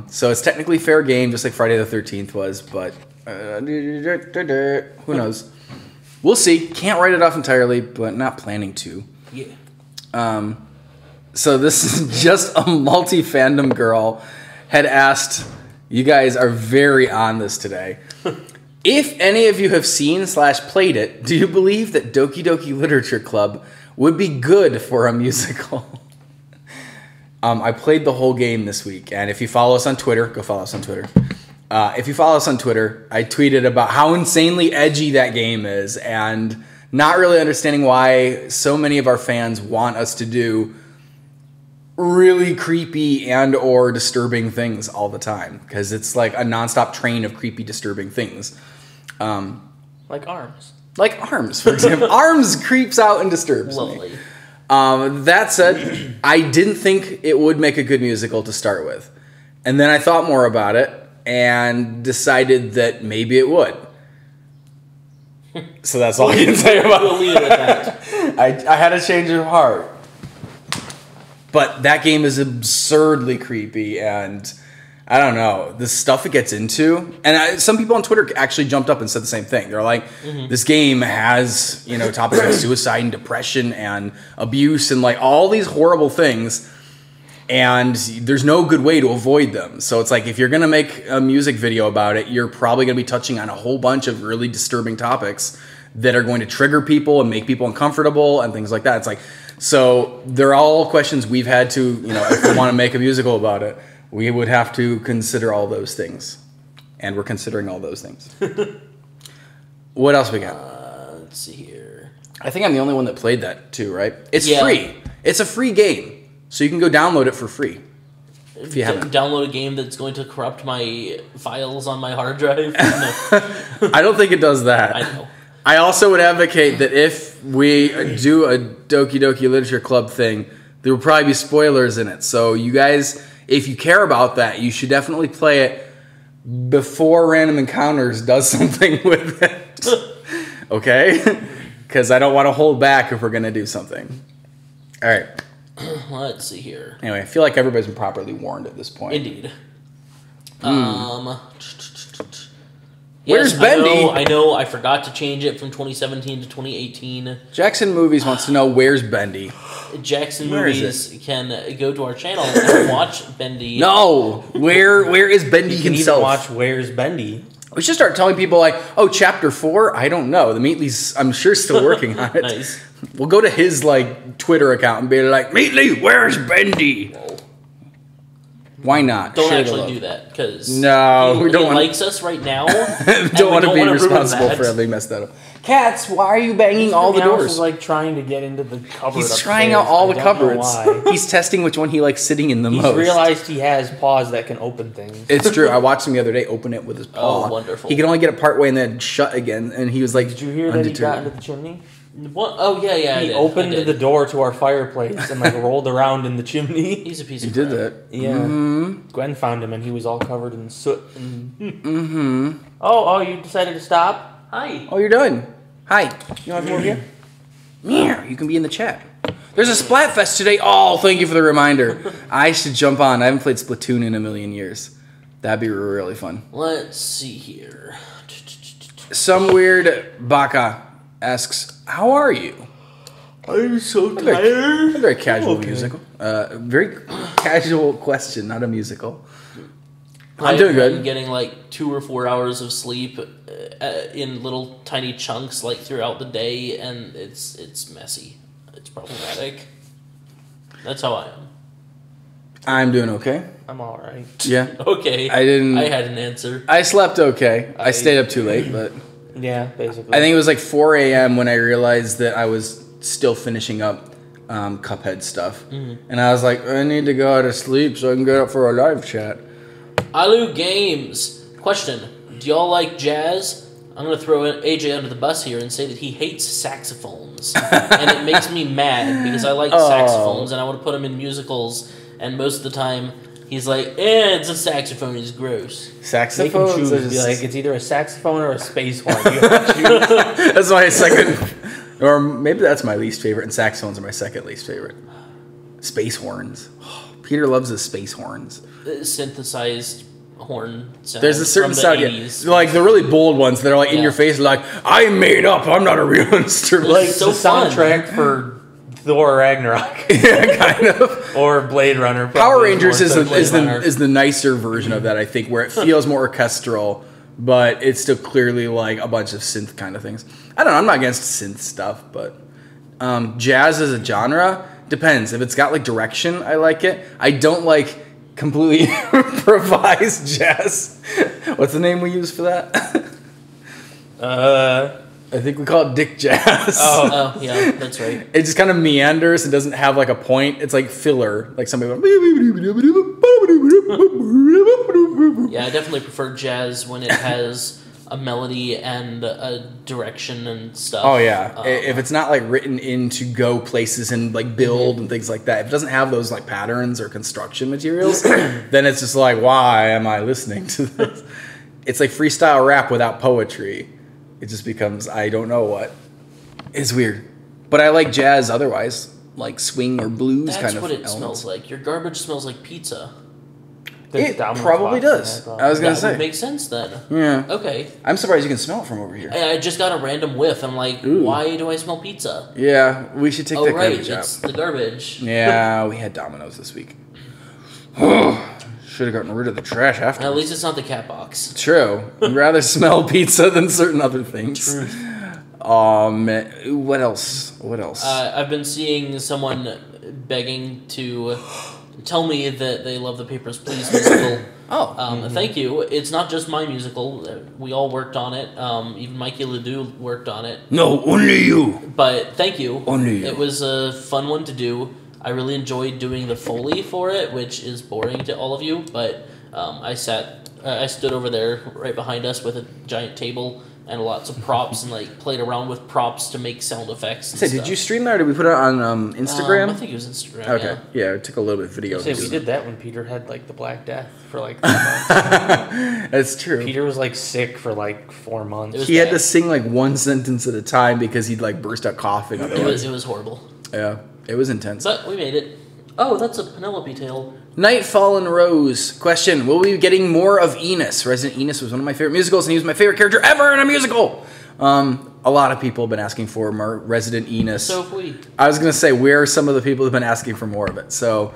So it's technically fair game, just like Friday the 13th was, but who knows? We'll see. Can't write it off entirely, but not planning to. Yeah. So this is just a multi-fandom girl had asked, you guys are very on this today. If any of you have seen / played it, do you believe that Doki Doki Literature Club would be good for a musical? I played the whole game this week, and if you follow us on Twitter, go follow us on Twitter. If you follow us on Twitter, I tweeted about how insanely edgy that game is, and not really understanding why so many of our fans want us to do really creepy and or disturbing things all the time, because it's like a nonstop train of creepy, disturbing things. Like arms. Like Arms, for example. Arms creeps out and disturbs me. Lovely. That said, I didn't think it would make a good musical to start with. And then I thought more about it and decided that maybe it would. So that's all I can say about We'll leave it at that. I had a change of heart. But that game is absurdly creepy, and I don't know, the stuff it gets into. And some people on Twitter actually jumped up and said the same thing. They're like, this game has, topics like suicide and depression and abuse and like all these horrible things, and there's no good way to avoid them. So it's like, if you're going to make a music video about it, you're probably going to be touching on a whole bunch of really disturbing topics that are going to trigger people and make people uncomfortable and things like that. It's like, so they're all questions we've had to, if we want to make a musical about it, we would have to consider all those things. And we're considering all those things. What else we got? Let's see here. I think I'm the only one that played that too, right? It's Yeah. free. It's a free game, so you can go download it for free. If you haven't. Download a game that's going to corrupt my files on my hard drive. No, I don't think it does that. I know. I also would advocate that if we do a Doki Doki Literature Club thing, there will probably be spoilers in it. So you guys, if you care about that, you should definitely play it before Random Encounters does something with it. Okay? Because I don't want to hold back if we're going to do something. All right. Let's see here. Anyway, I feel like everybody's been properly warned at this point. Indeed. Where's Bendy? I know. I forgot to change it from 2017 to 2018. Jackson Movies wants to know where's Bendy. Jackson Where is Movies can go to our channel and watch Bendy. No, where is Bendy You can even himself? watch Where's Bendy. We should start telling people like, oh, chapter 4. I don't know. The Meatly's, I'm sure, still working on it. Nice. We'll go to his like Twitter account and be like, Meatly, where's Bendy? Why not? Don't Share the actually love. do that because No, we don't he want- likes us right now. Don't want to be ruin responsible that. for having messed that up. Cats, why are you banging all the Meows doors? is like trying to get into the cupboard. He's upstairs. trying out all I the don't know cupboards. why. He's testing which one he likes sitting in the He's most. realized he has paws that can open things. It's true. I watched him the other day open it with his paw. Oh, wonderful. He could only get it part way and then shut again, and he was like, Did you hear that he got undeterred. into the chimney? What? Oh yeah, yeah. I He did. opened I did. the door to our fireplace and like rolled around in the chimney. He's a piece He of did crap. that. Yeah. Gwen found him and he was all covered in soot. And... Oh, you decided to stop? Hi. Oh, you're done. Hi. You want more beer? Yeah, you can be in the chat. There's a Splatfest today. Oh, thank you for the reminder. I should jump on. I haven't played Splatoon in a million years. That'd be really fun. Let's see here. Some weird Baka asks, "How are you?" I'm so A very casual musical. Very casual question, not a musical. I'm doing been good. Getting like 2 or 4 hours of sleep in little tiny chunks, like throughout the day, and it's messy. It's problematic. That's how I am. I'm doing okay. I'm alright. Yeah. Okay. I didn't- I had an answer. I slept okay. I stayed up too late, but Yeah, basically. I think it was like 4 a.m. when I realized that I was still finishing up Cuphead stuff. And I was like, I need to go to sleep so I can get up for a live chat. Alu Games. Question. Do y'all like jazz? I'm going to throw AJ under the bus here and say that he hates saxophones. And it makes me mad because I like saxophones and I want to put them in musicals. And most of the time, he's like, it's a saxophone. It's gross. They can Saxophones. choose. are Be just- like, it's either a saxophone or a space horn. You have to choose. That's my second, or maybe that's my least favorite, and saxophones are my second least favorite. Space horns. Peter loves his space horns. Synthesized horn sound. There's a certain from the sound, 80s. yeah, like the really bold ones that are like in Yeah. your face, like I made up. I'm not a real instrument. Like so the fun. soundtrack for Thor Ragnarok Yeah, kind of. or Blade Runner. Power probably Rangers more is so the, Blade is the Runner. is the nicer version of that, I think, where it feels more orchestral, but it's still clearly like a bunch of synth kind of things. I don't know. I'm not against synth stuff, but jazz as a genre depends. If it's got like direction, I like it. I don't like completely improvised jazz. What's the name we use for that? I think we call it dick jazz. Oh, yeah, that's right. It just kind of meanders and doesn't have like a point. It's like filler. Like somebody went. Yeah, I definitely prefer jazz when it has a melody and a direction and stuff. Oh yeah. If it's not like written in to go places and like build and things like that, if it doesn't have those like patterns or construction materials, then it's just like, why am I listening to this? It's like freestyle rap without poetry. It just becomes I don't know what. It's weird. But I like jazz otherwise, like swing or blues That's kind of what it elements. smells like. Your garbage smells like pizza. There's It Domino's probably box does. in that, I was gonna That would say. make sense then. Yeah. Okay. I'm surprised you can smell it from over here. I just got a random whiff. I'm like, Ooh. why do I smell pizza? Yeah, we should take Oh, that right. garbage out. It's the garbage. Yeah, we had Domino's this week. Should have gotten rid of the trash after. At least it's not the cat box. True. I'd rather smell pizza than certain other things. What else? What else? I've been seeing someone begging to tell me that they love the Papers, Please musical. Thank you. It's not just my musical. We all worked on it. Even Mikey Ledoux worked on it. No, only you. But thank you. Only you. It was a fun one to do. I really enjoyed doing the Foley for it, which is boring to all of you, but I stood over there right behind us with a giant table and lots of props and like played around with props to make sound effects. And Say, stuff. did you stream that or did we put it on Instagram? I think it was Instagram. Okay, yeah, it took a little bit of video. Say, we too. did that when Peter had like the Black Death for like 4 months. That's true. Peter was like sick for like 4 months. It was He had bad. to sing like one sentence at a time because he'd like burst out coughing. It was horrible, Yeah, it was intense. but we made it. Oh, that's a Penelope tale. Nightfall and Rose. Question: will we be getting more of Enos? Resident Enos was one of my favorite musicals, and he was my favorite character ever in a musical. A lot of people have been asking for more Resident Enos. So if we I was gonna say, where are some of the people who've been asking for more of it? So,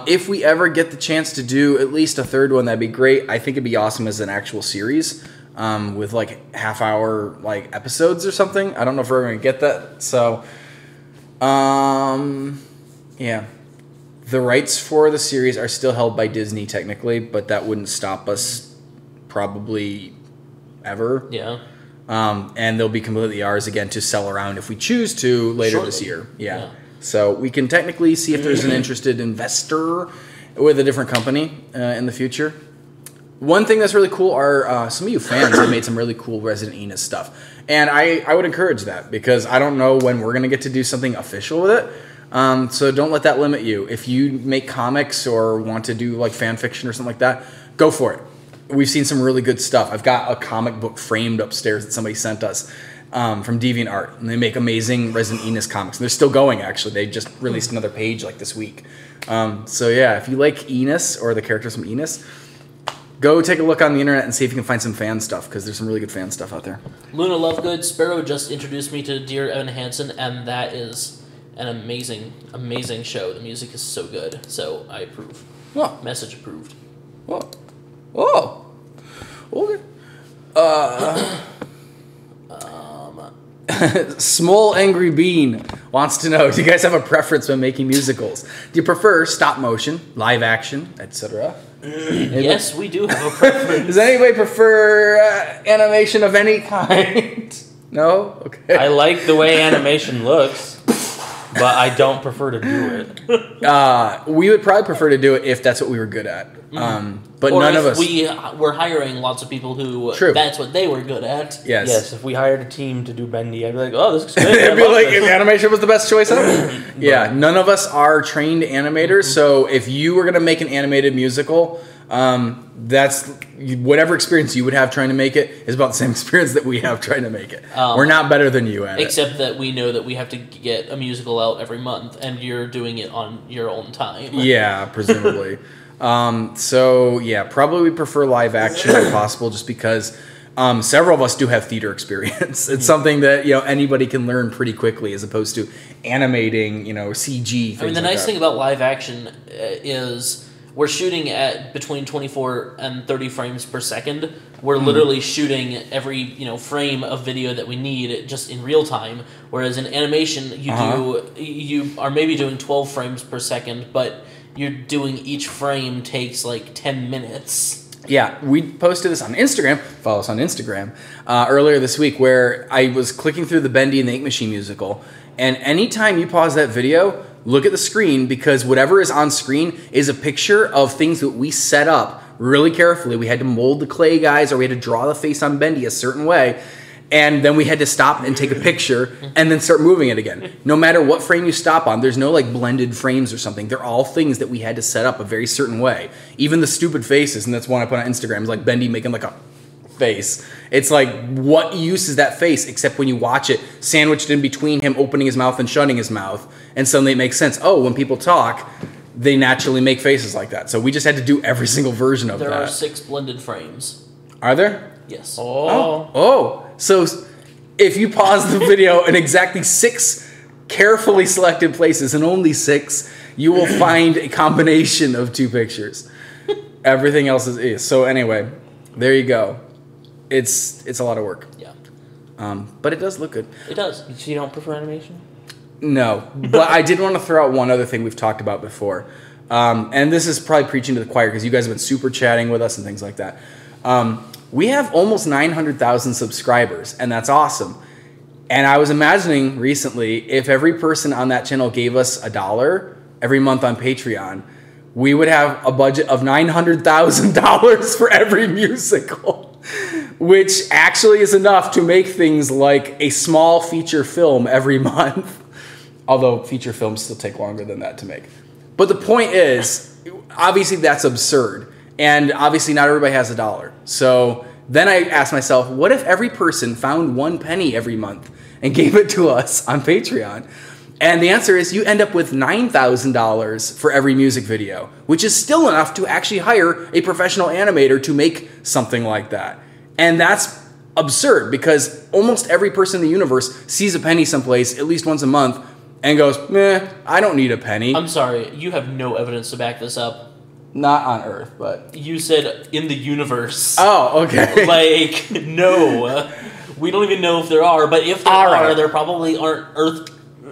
if we ever get the chance to do at least a third one, that'd be great. I think it'd be awesome as an actual series, with like half-hour like episodes or something. I don't know if we're gonna get that. So, yeah, the rights for the series are still held by Disney technically, but that wouldn't stop us probably ever. yeah. And they'll be completely ours again to sell around if we choose to later this Shortly. year. Yeah. Yeah. So we can technically see if there's an interested investor with a different company in the future. One thing that's really cool are some of you fans have made some really cool Resident Enos stuff. And I would encourage that because I don't know when we're going to get to do something official with it. So don't let that limit you. If you make comics or want to do like fan fiction or something like that, go for it. We've seen some really good stuff. I've got a comic book framed upstairs that somebody sent us from DeviantArt, and they make amazing Resident Enos comics. And they're still going, actually. They just released another page like this week. So yeah, if you like Enos or the characters from Enos, go take a look on the internet and see if you can find some fan stuff because there's some really good fan stuff out there. Luna Lovegood, Sparrow just introduced me to Dear Evan Hansen, and that is an amazing, amazing show. The music is so good, so I approve. Whoa, Message approved. whoa, whoa. Okay. Small Angry Bean wants to know, do you guys have a preference when making musicals? Do you prefer stop motion, live action, etc.? Yes, we do have a preference. Does anybody prefer animation of any kind? No? Okay. I like the way animation looks, but I don't prefer to do it. We would probably prefer to do it if that's what we were good at. But Or none if of us. we were hiring lots of people who True. that's what they were good at. Yes. Yes, if we hired a team to do Bendy, I'd be like, oh, this looks good. It'd I be love like this. if animation was the best choice ever. Yeah, none of us are trained animators, so if you were gonna make an animated musical, that's whatever experience you would have trying to make it is about the same experience that we have trying to make it. We're not better than you at it. Except that we know that we have to get a musical out every month, and you're doing it on your own time. Yeah, presumably. So yeah, probably we prefer live action if possible, just because several of us do have theater experience. It's something that anybody can learn pretty quickly, as opposed to animating, CG. Things I mean, the like nice that. thing about live action is we're shooting at between 24 and 30 frames per second. We're literally shooting every frame of video that we need just in real time. Whereas in animation, you are maybe doing 12 frames per second, but you're doing each frame takes like 10 minutes. Yeah, we posted this on Instagram. Follow us on Instagram earlier this week, where I was clicking through the Bendy and the Ink Machine musical, and anytime you pause that video, look at the screen, because whatever is on screen is a picture of things that we set up really carefully. We had to mold the clay guys, or we had to draw the face on Bendy a certain way, and then we had to stop and take a picture and then start moving it again. No matter what frame you stop on, there's no like blended frames or something. They're all things that we had to set up a very certain way. Even the stupid faces, and that's one I put on Instagram, is like Bendy making like a face. It's like, what use is that face except when you watch it sandwiched in between him opening his mouth and shutting his mouth, and suddenly it makes sense. Oh, when people talk, they naturally make faces like that. So we just had to do every single version of There that. are 6 blended frames. Are there? Yes. Oh. So if you pause the video in exactly 6 carefully selected places, and only 6, you will find a combination of 2 pictures. Everything else is. So anyway, there you go. It's a lot of work. Yeah. But it does look good. It does. So you don't prefer animation? No, but I did want to throw out one other thing we've talked about before. And this is probably preaching to the choir, because you guys have been super chatting with us and things like that. We have almost 900,000 subscribers, and that's awesome. And I was imagining recently, if every person on that channel gave us $1, every month on Patreon, we would have a budget of $900,000 for every musical, which actually is enough to make things like a small feature film every month. Although feature films still take longer than that to make. But the point is, obviously that's absurd. And obviously not everybody has $1. So then I asked myself, what if every person found 1 penny every month and gave it to us on Patreon? And the answer is you end up with $9,000 for every music video, which is still enough to actually hire a professional animator to make something like that. And that's absurd because almost every person in the universe sees a penny someplace at least once a month and goes, meh, I don't need a penny. I'm sorry, you have no evidence to back this up. Not on Earth, but... You said in the universe. Oh, okay. Like, no. We don't even know if there are, but if there are, there probably aren't Earth...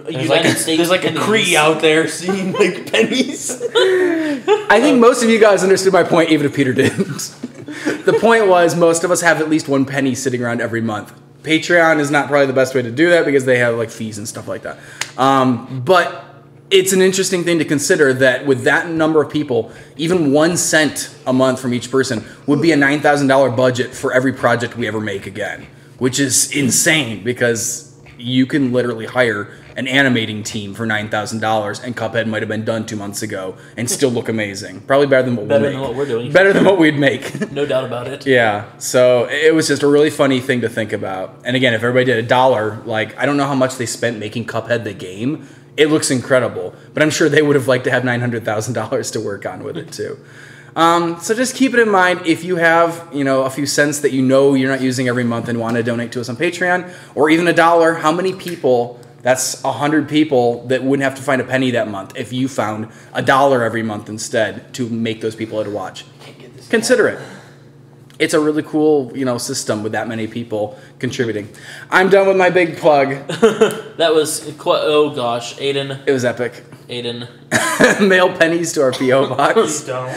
United States there's like pennies. a Cree out there seeing like pennies. I think most of you guys understood my point, even if Peter didn't. The point was, most of us have at least 1 penny sitting around every month. Patreon is not probably the best way to do that because they have like fees and stuff like that. But it's an interesting thing to consider that with that number of people, even 1 cent a month from each person would be a $9,000 budget for every project we ever make again, which is insane because you can literally hire an animating team for $9,000 and Cuphead might have been done 2 months ago and still look amazing. Probably better than what we're doing. Better than what we'd make. No doubt about it. Yeah, so it was just a really funny thing to think about. And again, if everybody did $1, like I don't know how much they spent making Cuphead the game. It looks incredible, but I'm sure they would have liked to have $900,000 to work on with it too. So just keep it in mind if you have, a few cents that you're not using every month and want to donate to us on Patreon, or even $1. How many people? That's 100 people that wouldn't have to find a penny that month if you found $1 every month instead to make those people to watch. Consider it. It's a really cool, system with that many people contributing. I'm done with my big plug. That was oh gosh, Aiden. It was epic. Aiden. Mail pennies to our P.O. box. Don't.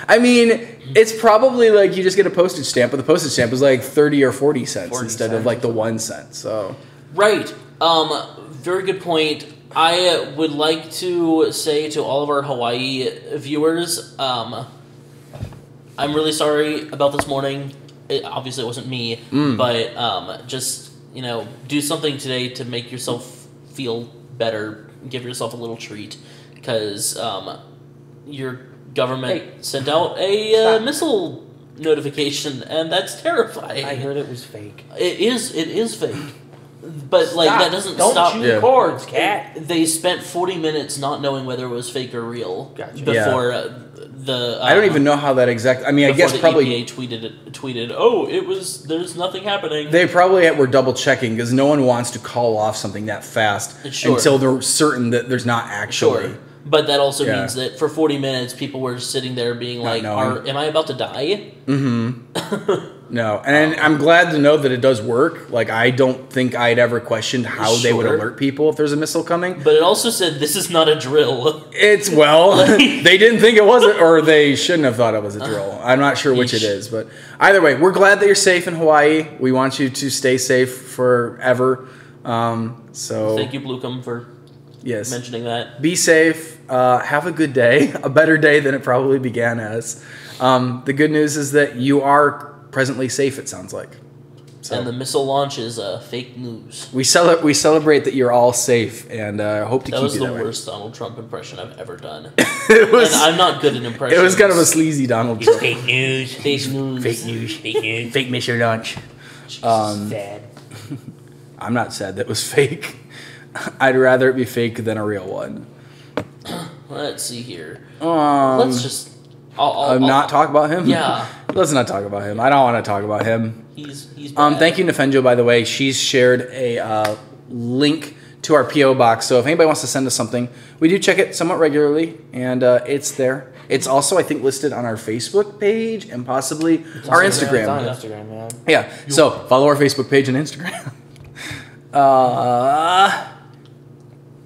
I mean, it's probably like you just get a postage stamp, but the postage stamp is like 30 or 40 cents instead of like the 1 cent. So right. Very good point. I would like to say to all of our Hawaii viewers, I'm really sorry about this morning. Obviously, it wasn't me, but just do something today to make yourself feel better. Give yourself a little treat because your government sent out a missile notification, and that's terrifying. I heard it was fake. It is fake. But like that doesn't stop. Don't chew cords, cat. They spent 40 minutes not knowing whether it was fake or real before the. I don't even know how that exactly. I mean, I guess the probably EPA tweeted. Oh, it was. There's nothing happening. They probably were double checking because no one wants to call off something that fast until they're certain that there's not actually. Sure. But that also means that for 40 minutes, people were sitting there being like, "Am I about to die?" Mm-hmm. No, and I'm glad to know that it does work. Like, I don't think I'd ever questioned how they would alert people if there's a missile coming. But it also said, this is not a drill. It's, they didn't think it was, or they shouldn't have thought it was a drill. I'm not sure which it is. But either way, we're glad that you're safe in Hawaii. We want you to stay safe forever. So thank you, Bluecom, for mentioning that. Be safe. Have a good day. A better day than it probably began as. The good news is that you are presently safe, it sounds like. So. And the missile launch is fake news. We celebrate that you're all safe, and hope to keep you that way. That was the worst Donald Trump impression I've ever done. And I'm not good at impressions. It was kind of a sleazy Donald Trump. Fake news. Fake news. Fake news. Fake news. Fake missile launch. Sad. I'm not sad that it was fake. I'd rather it be fake than a real one. Let's see here. Let's just... not talk about him? Yeah. Let's not talk about him. I don't want to talk about him. He's bad. Thank you, Nefenjo, by the way. She's shared a link to our P.O. box. So if anybody wants to send us something, we do check it somewhat regularly, and it's there. It's also, I think, listed on our Facebook page and possibly our Instagram. It's on Instagram, man. Yeah. So follow our Facebook page and Instagram.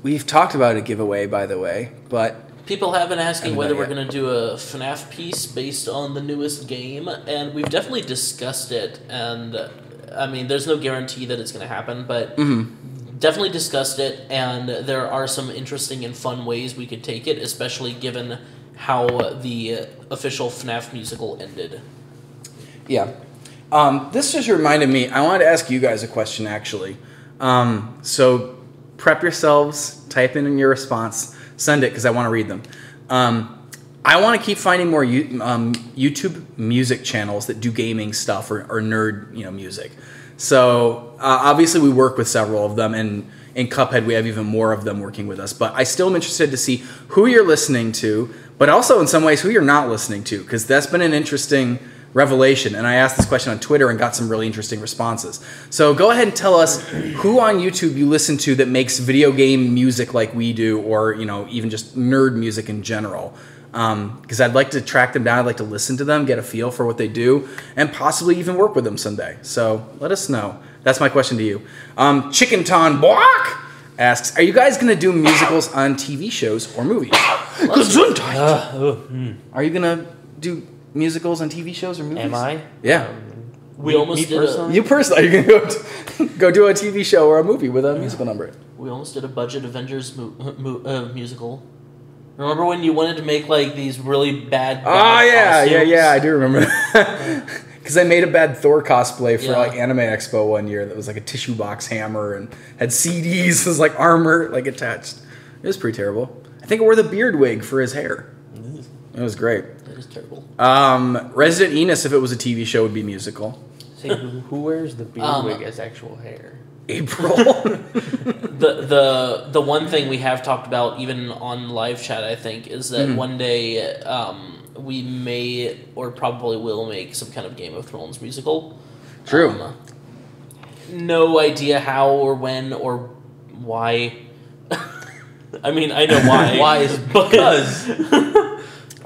We've talked about a giveaway, by the way, but... People have been asking whether we're going to do a FNAF piece based on the newest game, and we've definitely discussed it, and I mean, there's no guarantee that it's going to happen, but definitely discussed it, and there are some interesting and fun ways we could take it, especially given how the official FNAF musical ended. Yeah. This just reminded me, I wanted to ask you guys a question, actually. So prep yourselves, type in your response, send it, because I want to read them. I want to keep finding more YouTube music channels that do gaming stuff or nerd music. So obviously we work with several of them, and in Cuphead we have even more of them working with us. But I still am interested to see who you're listening to, but also in some ways who you're not listening to, because that's been an interesting revelation. And I asked this question on Twitter and got some really interesting responses. So go ahead and tell us who on YouTube you listen to that makes video game music like we do, or even just nerd music in general. Because I'd like to track them down, I'd like to listen to them, get a feel for what they do, and possibly even work with them someday. So let us know. That's my question to you. Chicken Ton Block asks, are you guys going to do musicals on TV shows or movies? Are you going to do musicals on TV shows or movies? Am I? Yeah. We almost did You personally, are you going to go do a TV show or a movie with a musical number? We almost did a budget Avengers musical. Remember when you wanted to make like these really bad costumes? Yeah, I do remember that. Because I made a bad Thor cosplay for like Anime Expo one year that was like a tissue box hammer and had CDs as like armor like attached. It was pretty terrible. I think I wore the beard wig for his hair. It was great. That is terrible. Resident Enos, if it was a TV show, would be musical. Say, who wears the beard wig as actual hair? April. The one thing we have talked about even on live chat, I think, is that one day we may or probably will make some kind of Game of Thrones musical. True. No idea how or when or why. I mean, I know why. Why is because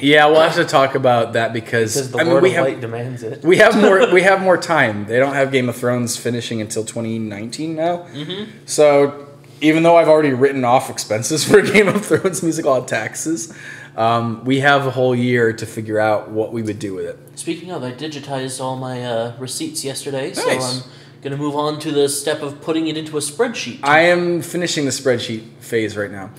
Yeah, we'll have to talk about that because the Lord of Light demands it. We have more time. They don't have Game of Thrones finishing until 2019 now. Mm-hmm. So even though I've already written off expenses for Game of Thrones musical on taxes, we have a whole year to figure out what we would do with it. Speaking of, I digitized all my receipts yesterday, Nice. so I'm going to move on to the step of putting it into a spreadsheet. I am finishing the spreadsheet phase right now.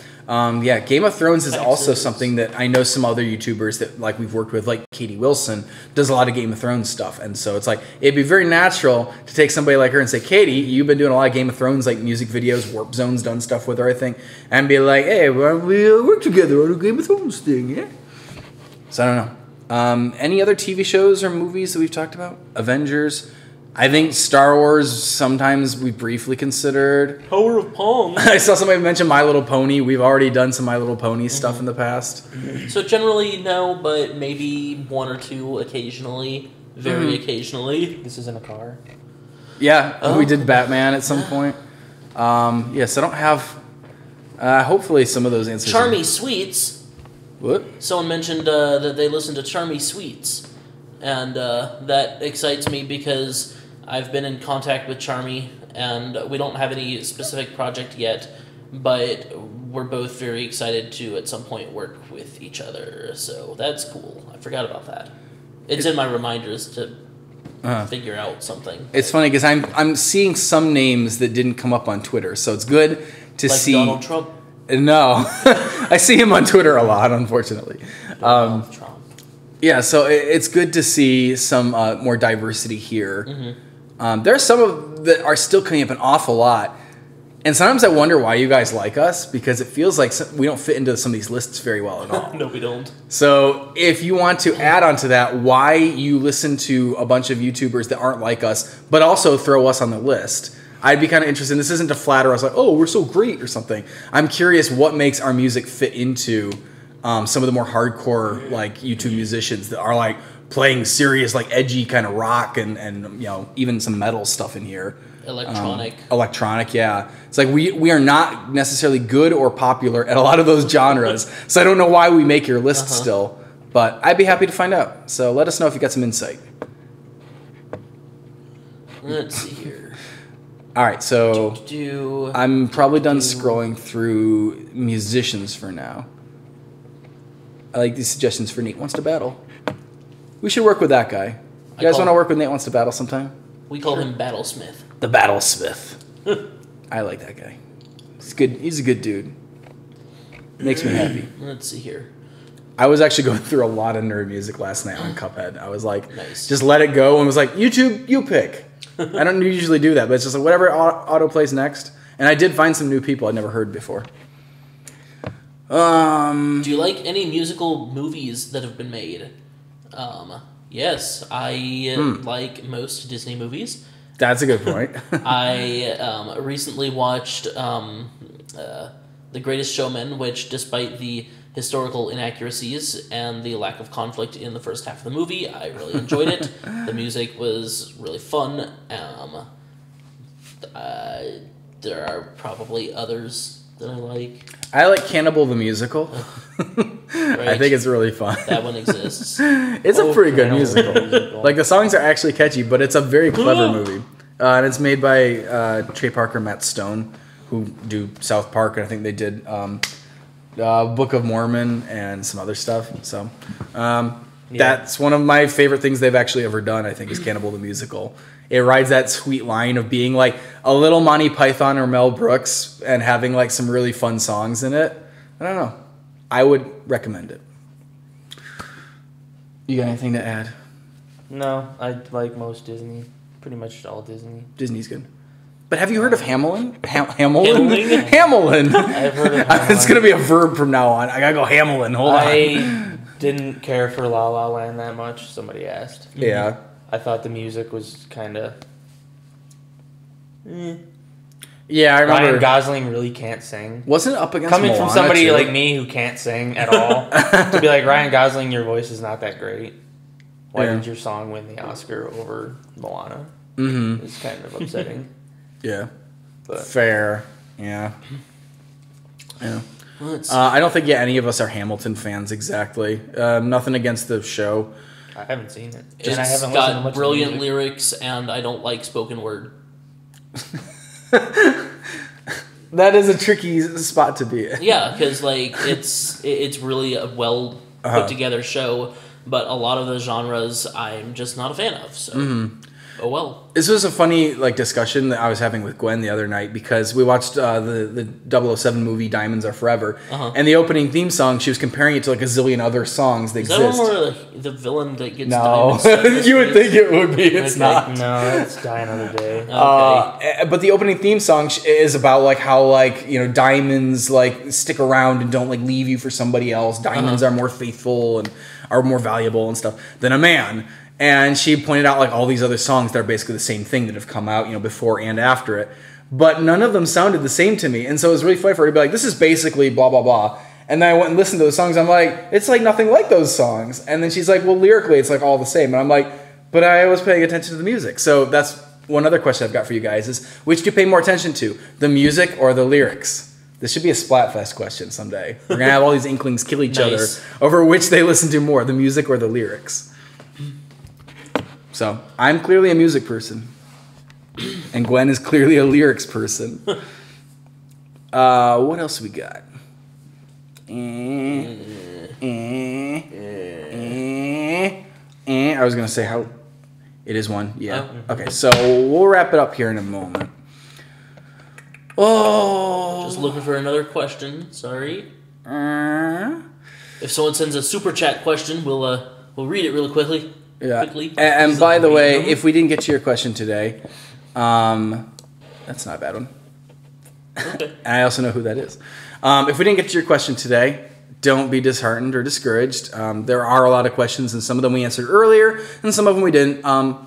Game of Thrones is also something that I know some other YouTubers that like we've worked with, like Katie Wilson, does a lot of Game of Thrones stuff. And so it's like, it'd be very natural to take somebody like her and say, Katie, you've been doing a lot of Game of Thrones, like music videos, Warp Zone's done stuff with her, I think, and be like, hey, well, we work together on a Game of Thrones thing, yeah? So I don't know. Any other TV shows or movies that we've talked about? Avengers. I think Star Wars sometimes we briefly considered. Power of Pong. I saw somebody mention My Little Pony. We've already done some My Little Pony stuff in the past. So generally, no, but maybe one or two occasionally. Very occasionally. This isn't a car. Yeah, we did Batman at some point. Yes, I don't have... hopefully some of those answers... Charmy Sweets. What? Someone mentioned that they listen to Charmy Sweets. And that excites me because I've been in contact with Charmy, and we don't have any specific project yet, but we're both very excited to at some point work with each other. So that's cool. I forgot about that. It's in my reminders to figure out something. It's funny because I'm seeing some names that didn't come up on Twitter, so it's good to Like see... Donald Trump? No. I see him on Twitter a lot, unfortunately. Donald Trump. Yeah, so it's good to see some more diversity here. Mm-hmm. There are some that are still coming up an awful lot. And sometimes I wonder why you guys like us, because it feels like we don't fit into some of these lists very well at all. No, we don't. So if you want to add on to that, why you listen to a bunch of YouTubers that aren't like us, but also throw us on the list, I'd be kind of interested. This isn't to flatter us like, oh, we're so great or something. I'm curious what makes our music fit into some of the more hardcore like YouTube musicians that are like playing serious, like edgy kind of rock and even some metal stuff in here. Electronic, yeah. It's like we are not necessarily good or popular at a lot of those genres, so I don't know why we make your list still, but I'd be happy to find out. So let us know if you got some insight. Let's see here. All right, so Do I'm probably done scrolling through musicians for now. I like these suggestions for Nate Wants to Battle. We should work with that guy. You guys want to work with Nate Wants to Battle sometime? we call him Battlesmith. The Battlesmith. I like that guy. He's good. He's a good dude. Makes me happy. Let's see here. I was actually going through a lot of nerd music last night on Cuphead. I was like, Nice. just let it go, and was like, YouTube, you pick. I don't usually do that, but it's just like whatever auto plays next. And I did find some new people I'd never heard before. Do you like any musical movies that have been made? Yes, I like most Disney movies. That's a good point. I recently watched The Greatest Showman, which, despite the historical inaccuracies and the lack of conflict in the first half of the movie, I really enjoyed it. The music was really fun. There are probably others that I like. I like Cannibal the Musical. I think it's really fun. That one exists. It's a pretty good Cannibal musical. the Musical. Like, the songs are actually catchy, but it's a very clever movie. And it's made by Trey Parker and Matt Stone, who do South Park, and I think they did Book of Mormon and some other stuff. So that's one of my favorite things they've actually ever done, I think, is Cannibal the Musical. It rides that sweet line of being like a little Monty Python or Mel Brooks and having like some really fun songs in it. I don't know. I would recommend it. You got anything to add? No, I like most Disney. Pretty much all Disney. Disney's good. But have you heard of Hamelin? Hamelin? Hamelin? Hamelin. I've heard of It's going to be a verb from now on. I got to go Hamelin. Hold on. I didn't care for La La Land that much. Somebody asked. Yeah. I thought the music was kind of. Yeah, I remember. Ryan Gosling really can't sing. Wasn't it up against Coming from Moana, somebody too? like me who can't sing at all, to be like, Ryan Gosling, your voice is not that great. Why Yeah. did your song win the Oscar over Moana? Mm-hmm. It's kind of upsetting. Yeah. But Fair. Yeah. Yeah. Let's I don't think any of us are Hamilton fans exactly. Nothing against the show. I haven't seen it. It's And I haven't listened to got much brilliant music. lyrics, and I don't like spoken word. That is a tricky spot to be in. Yeah, because like it's really a well put together show, but a lot of the genres I'm just not a fan of. So, oh well. This was a funny like discussion that I was having with Gwen the other night because we watched the 007 movie Diamonds Are Forever, and the opening theme song, she was comparing it to like a zillion other songs that Is that one exist. where like, the villain that gets No, diamonds stuck in his you would face? think it would be. It's Okay. not. No, it's Die Another Day. Okay. But the opening theme song is about like how like diamonds like stick around and don't like leave you for somebody else. Diamonds are more faithful and are more valuable and stuff than a man. And she pointed out like all these other songs that are basically the same thing that have come out before and after it, but none of them sounded the same to me. And so it was really funny for her to be like, "This is basically blah blah blah." And then I went and listened to the songs. I'm like, "It's like nothing like those songs." And then she's like, "Well, lyrically, it's like all the same." And I'm like, "But I was paying attention to the music." So that's one other question I've got for you guys is, which do you pay more attention to, the music or the lyrics? This should be a Splatfest question someday. We're going to have all these inklings kill each Nice. other over which they listen to more, the music or the lyrics. So, I'm clearly a music person. And Gwen is clearly a lyrics person. What else we got? I was going to say how... It is one, yeah. Okay, so we'll wrap it up here in a moment. Oh. Just looking for another question. Sorry. If someone sends a super chat question, we'll read it really quickly. Yeah. Quickly. And by the Read way, them. if we didn't get to your question today, that's not a bad one. Okay. And I also know who that is. If we didn't get to your question today, don't be disheartened or discouraged. There are a lot of questions, and some of them we answered earlier, and some of them we didn't.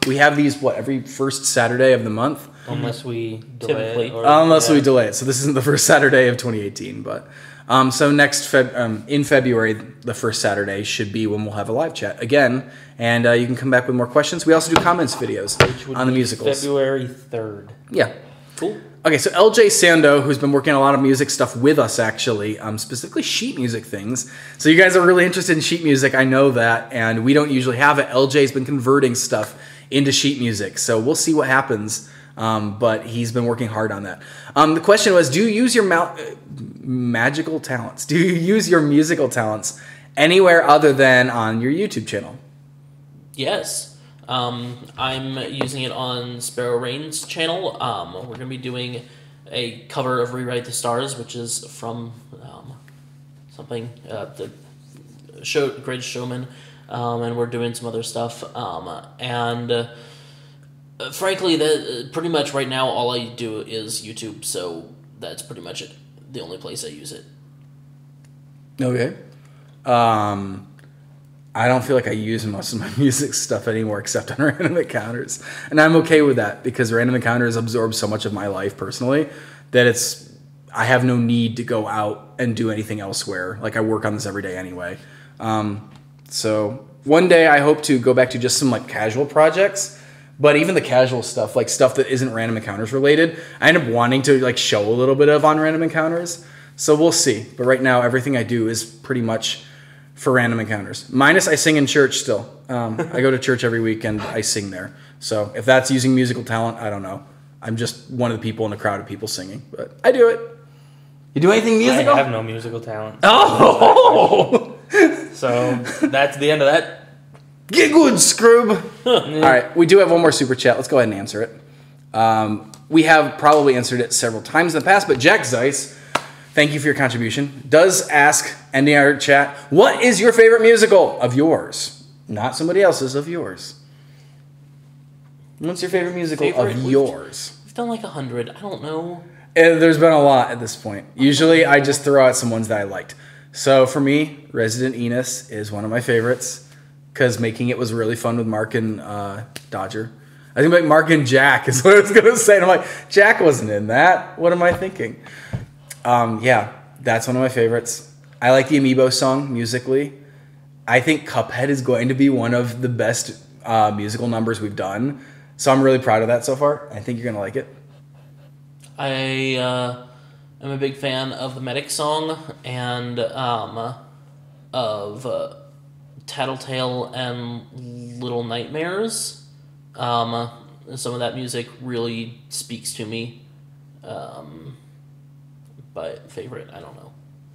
We have these, every first Saturday of the month? Unless we delay Typically. it. Or, Unless yeah. we delay it. So this isn't the first Saturday of 2018, but... so next in February, the first Saturday should be when we'll have a live chat again, and you can come back with more questions. We also do comments videos Which would on the be musicals. February 3rd. Yeah. Cool. Okay, so LJ Sando, who's been working on a lot of music stuff with us, actually, specifically sheet music things. So you guys are really interested in sheet music, I know that, and we don't usually have it. LJ's been converting stuff into sheet music, so we'll see what happens. But he's been working hard on that. The question was, do you use your magical talents? Do you use your musical talents anywhere other than on your YouTube channel? Yes. I'm using it on Sparrow Rain's channel. We're going to be doing a cover of Rewrite the Stars, which is from something, the Greatest Showman, and we're doing some other stuff. Frankly, that pretty much right now all I do is YouTube, so that's pretty much it. The only place I use it. Okay. I don't feel like I use most of my music stuff anymore except on Random Encounters. And I'm okay with that because Random Encounters absorbs so much of my life personally that I have no need to go out and do anything elsewhere. Like I work on this every day anyway. So one day I hope to go back to just some like casual projects, but even the casual stuff, like stuff that isn't Random Encounters related, I end up wanting to like show a little bit of on Random Encounters. So we'll see. But right now everything I do is pretty much for Random Encounters. Minus I sing in church still. I go to church every week and I sing there. So if that's using musical talent, I don't know. I'm just one of the people in a crowd of people singing, but I do it. You do anything musical? I have no musical talent. Oh! So that's the end of that. Get good, Scroob. All right, we do have one more super chat. Let's go ahead and answer it. We have probably answered it several times in the past, but Jack Zeiss, thank you for your contribution, does ask, ending our chat, what is your favorite musical of yours? Not somebody else's, of yours. What's your favorite musical of yours? We've done like 100. I don't know. There's been a lot at this point. Usually I just throw out some ones that I liked. So for me, Resident Enos is one of my favorites because making it was really fun with Mark and Dodger. I think like Mark and Jack is what I was going to say. And I'm like, Jack wasn't in that. What am I thinking? Yeah, that's one of my favorites. I like the Amiibo song musically. I think Cuphead is going to be one of the best musical numbers we've done. So I'm really proud of that so far. I think you're going to like it. I am a big fan of the Medic song and of Tattletale and Little Nightmares. Some of that music really speaks to me. But favorite, I don't know.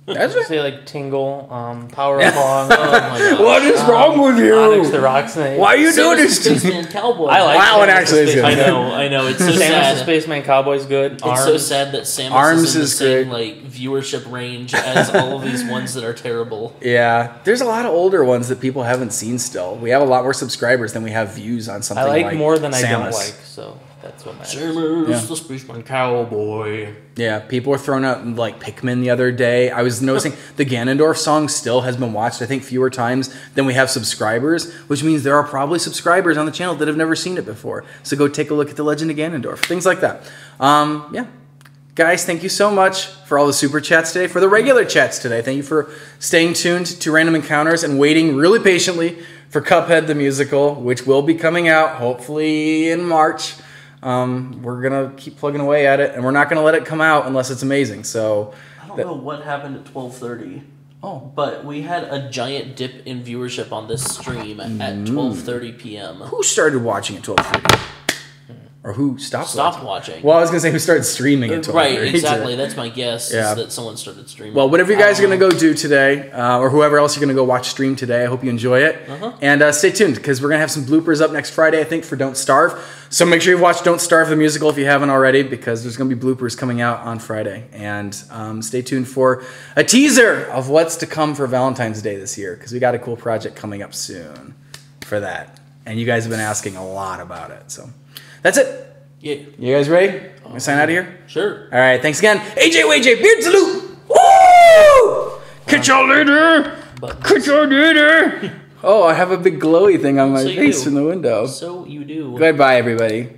That's just say like Tingle, Power of Long. Oh my gosh. What is wrong with you? Onyx the Rock Snake. Why are you doing this to me? Spaceman Cowboy. I like That one Samus actually the is good. I know. It's so Samus the sad. Spaceman Cowboy's good. It's Arms. so sad that Samus Arms is in the is same great. like viewership range as all of these ones that are terrible. Yeah, there's a lot of older ones that people haven't seen still. We have a lot more subscribers than we have views on something I like like more than I Samus. don't like, so that's what matters. Samus Yeah. the Spaceman Cowboy. Yeah, people were throwing out like Pikmin the other day. I was noticing the Ganondorf song still has been watched, I think, fewer times than we have subscribers, which means there are probably subscribers on the channel that have never seen it before. So go take a look at The Legend of Ganondorf, things like that. Yeah. Guys, thank you so much for all the super chats today, for the regular chats today. Thank you for staying tuned to Random Encounters and waiting really patiently for Cuphead the Musical, which will be coming out hopefully in March. We're going to keep plugging away at it, and we're not going to let it come out unless it's amazing. So, I don't know what happened at 12:30. oh, But we had a giant dip in viewership on this stream at 12:30 p.m. who started watching at 12:30? Or who stopped watching. Well, I was going to say who started streaming at 12:30. Right, exactly. That's my guess. Yeah. Is that someone started streaming. Well, whatever you guys are going to go do today, or whoever else you're going to go watch stream today, I hope you enjoy it. And stay tuned, because we're going to have some bloopers up next Friday, I think, for Don't Starve. So make sure you watch Don't Starve the musical if you haven't already, because there's going to be bloopers coming out on Friday. And stay tuned for a teaser of what's to come for Valentine's Day this year, because we got a cool project coming up soon for that. And you guys have been asking a lot about it. So that's it. Yeah. You guys ready? We sign out of here? Sure. All right, thanks again. AJ, Beard Salute! Woo! Catch y'all later! Catch y'all later! Oh, I have a big glowy thing on my So you face do. from the window. So you do. Goodbye, everybody.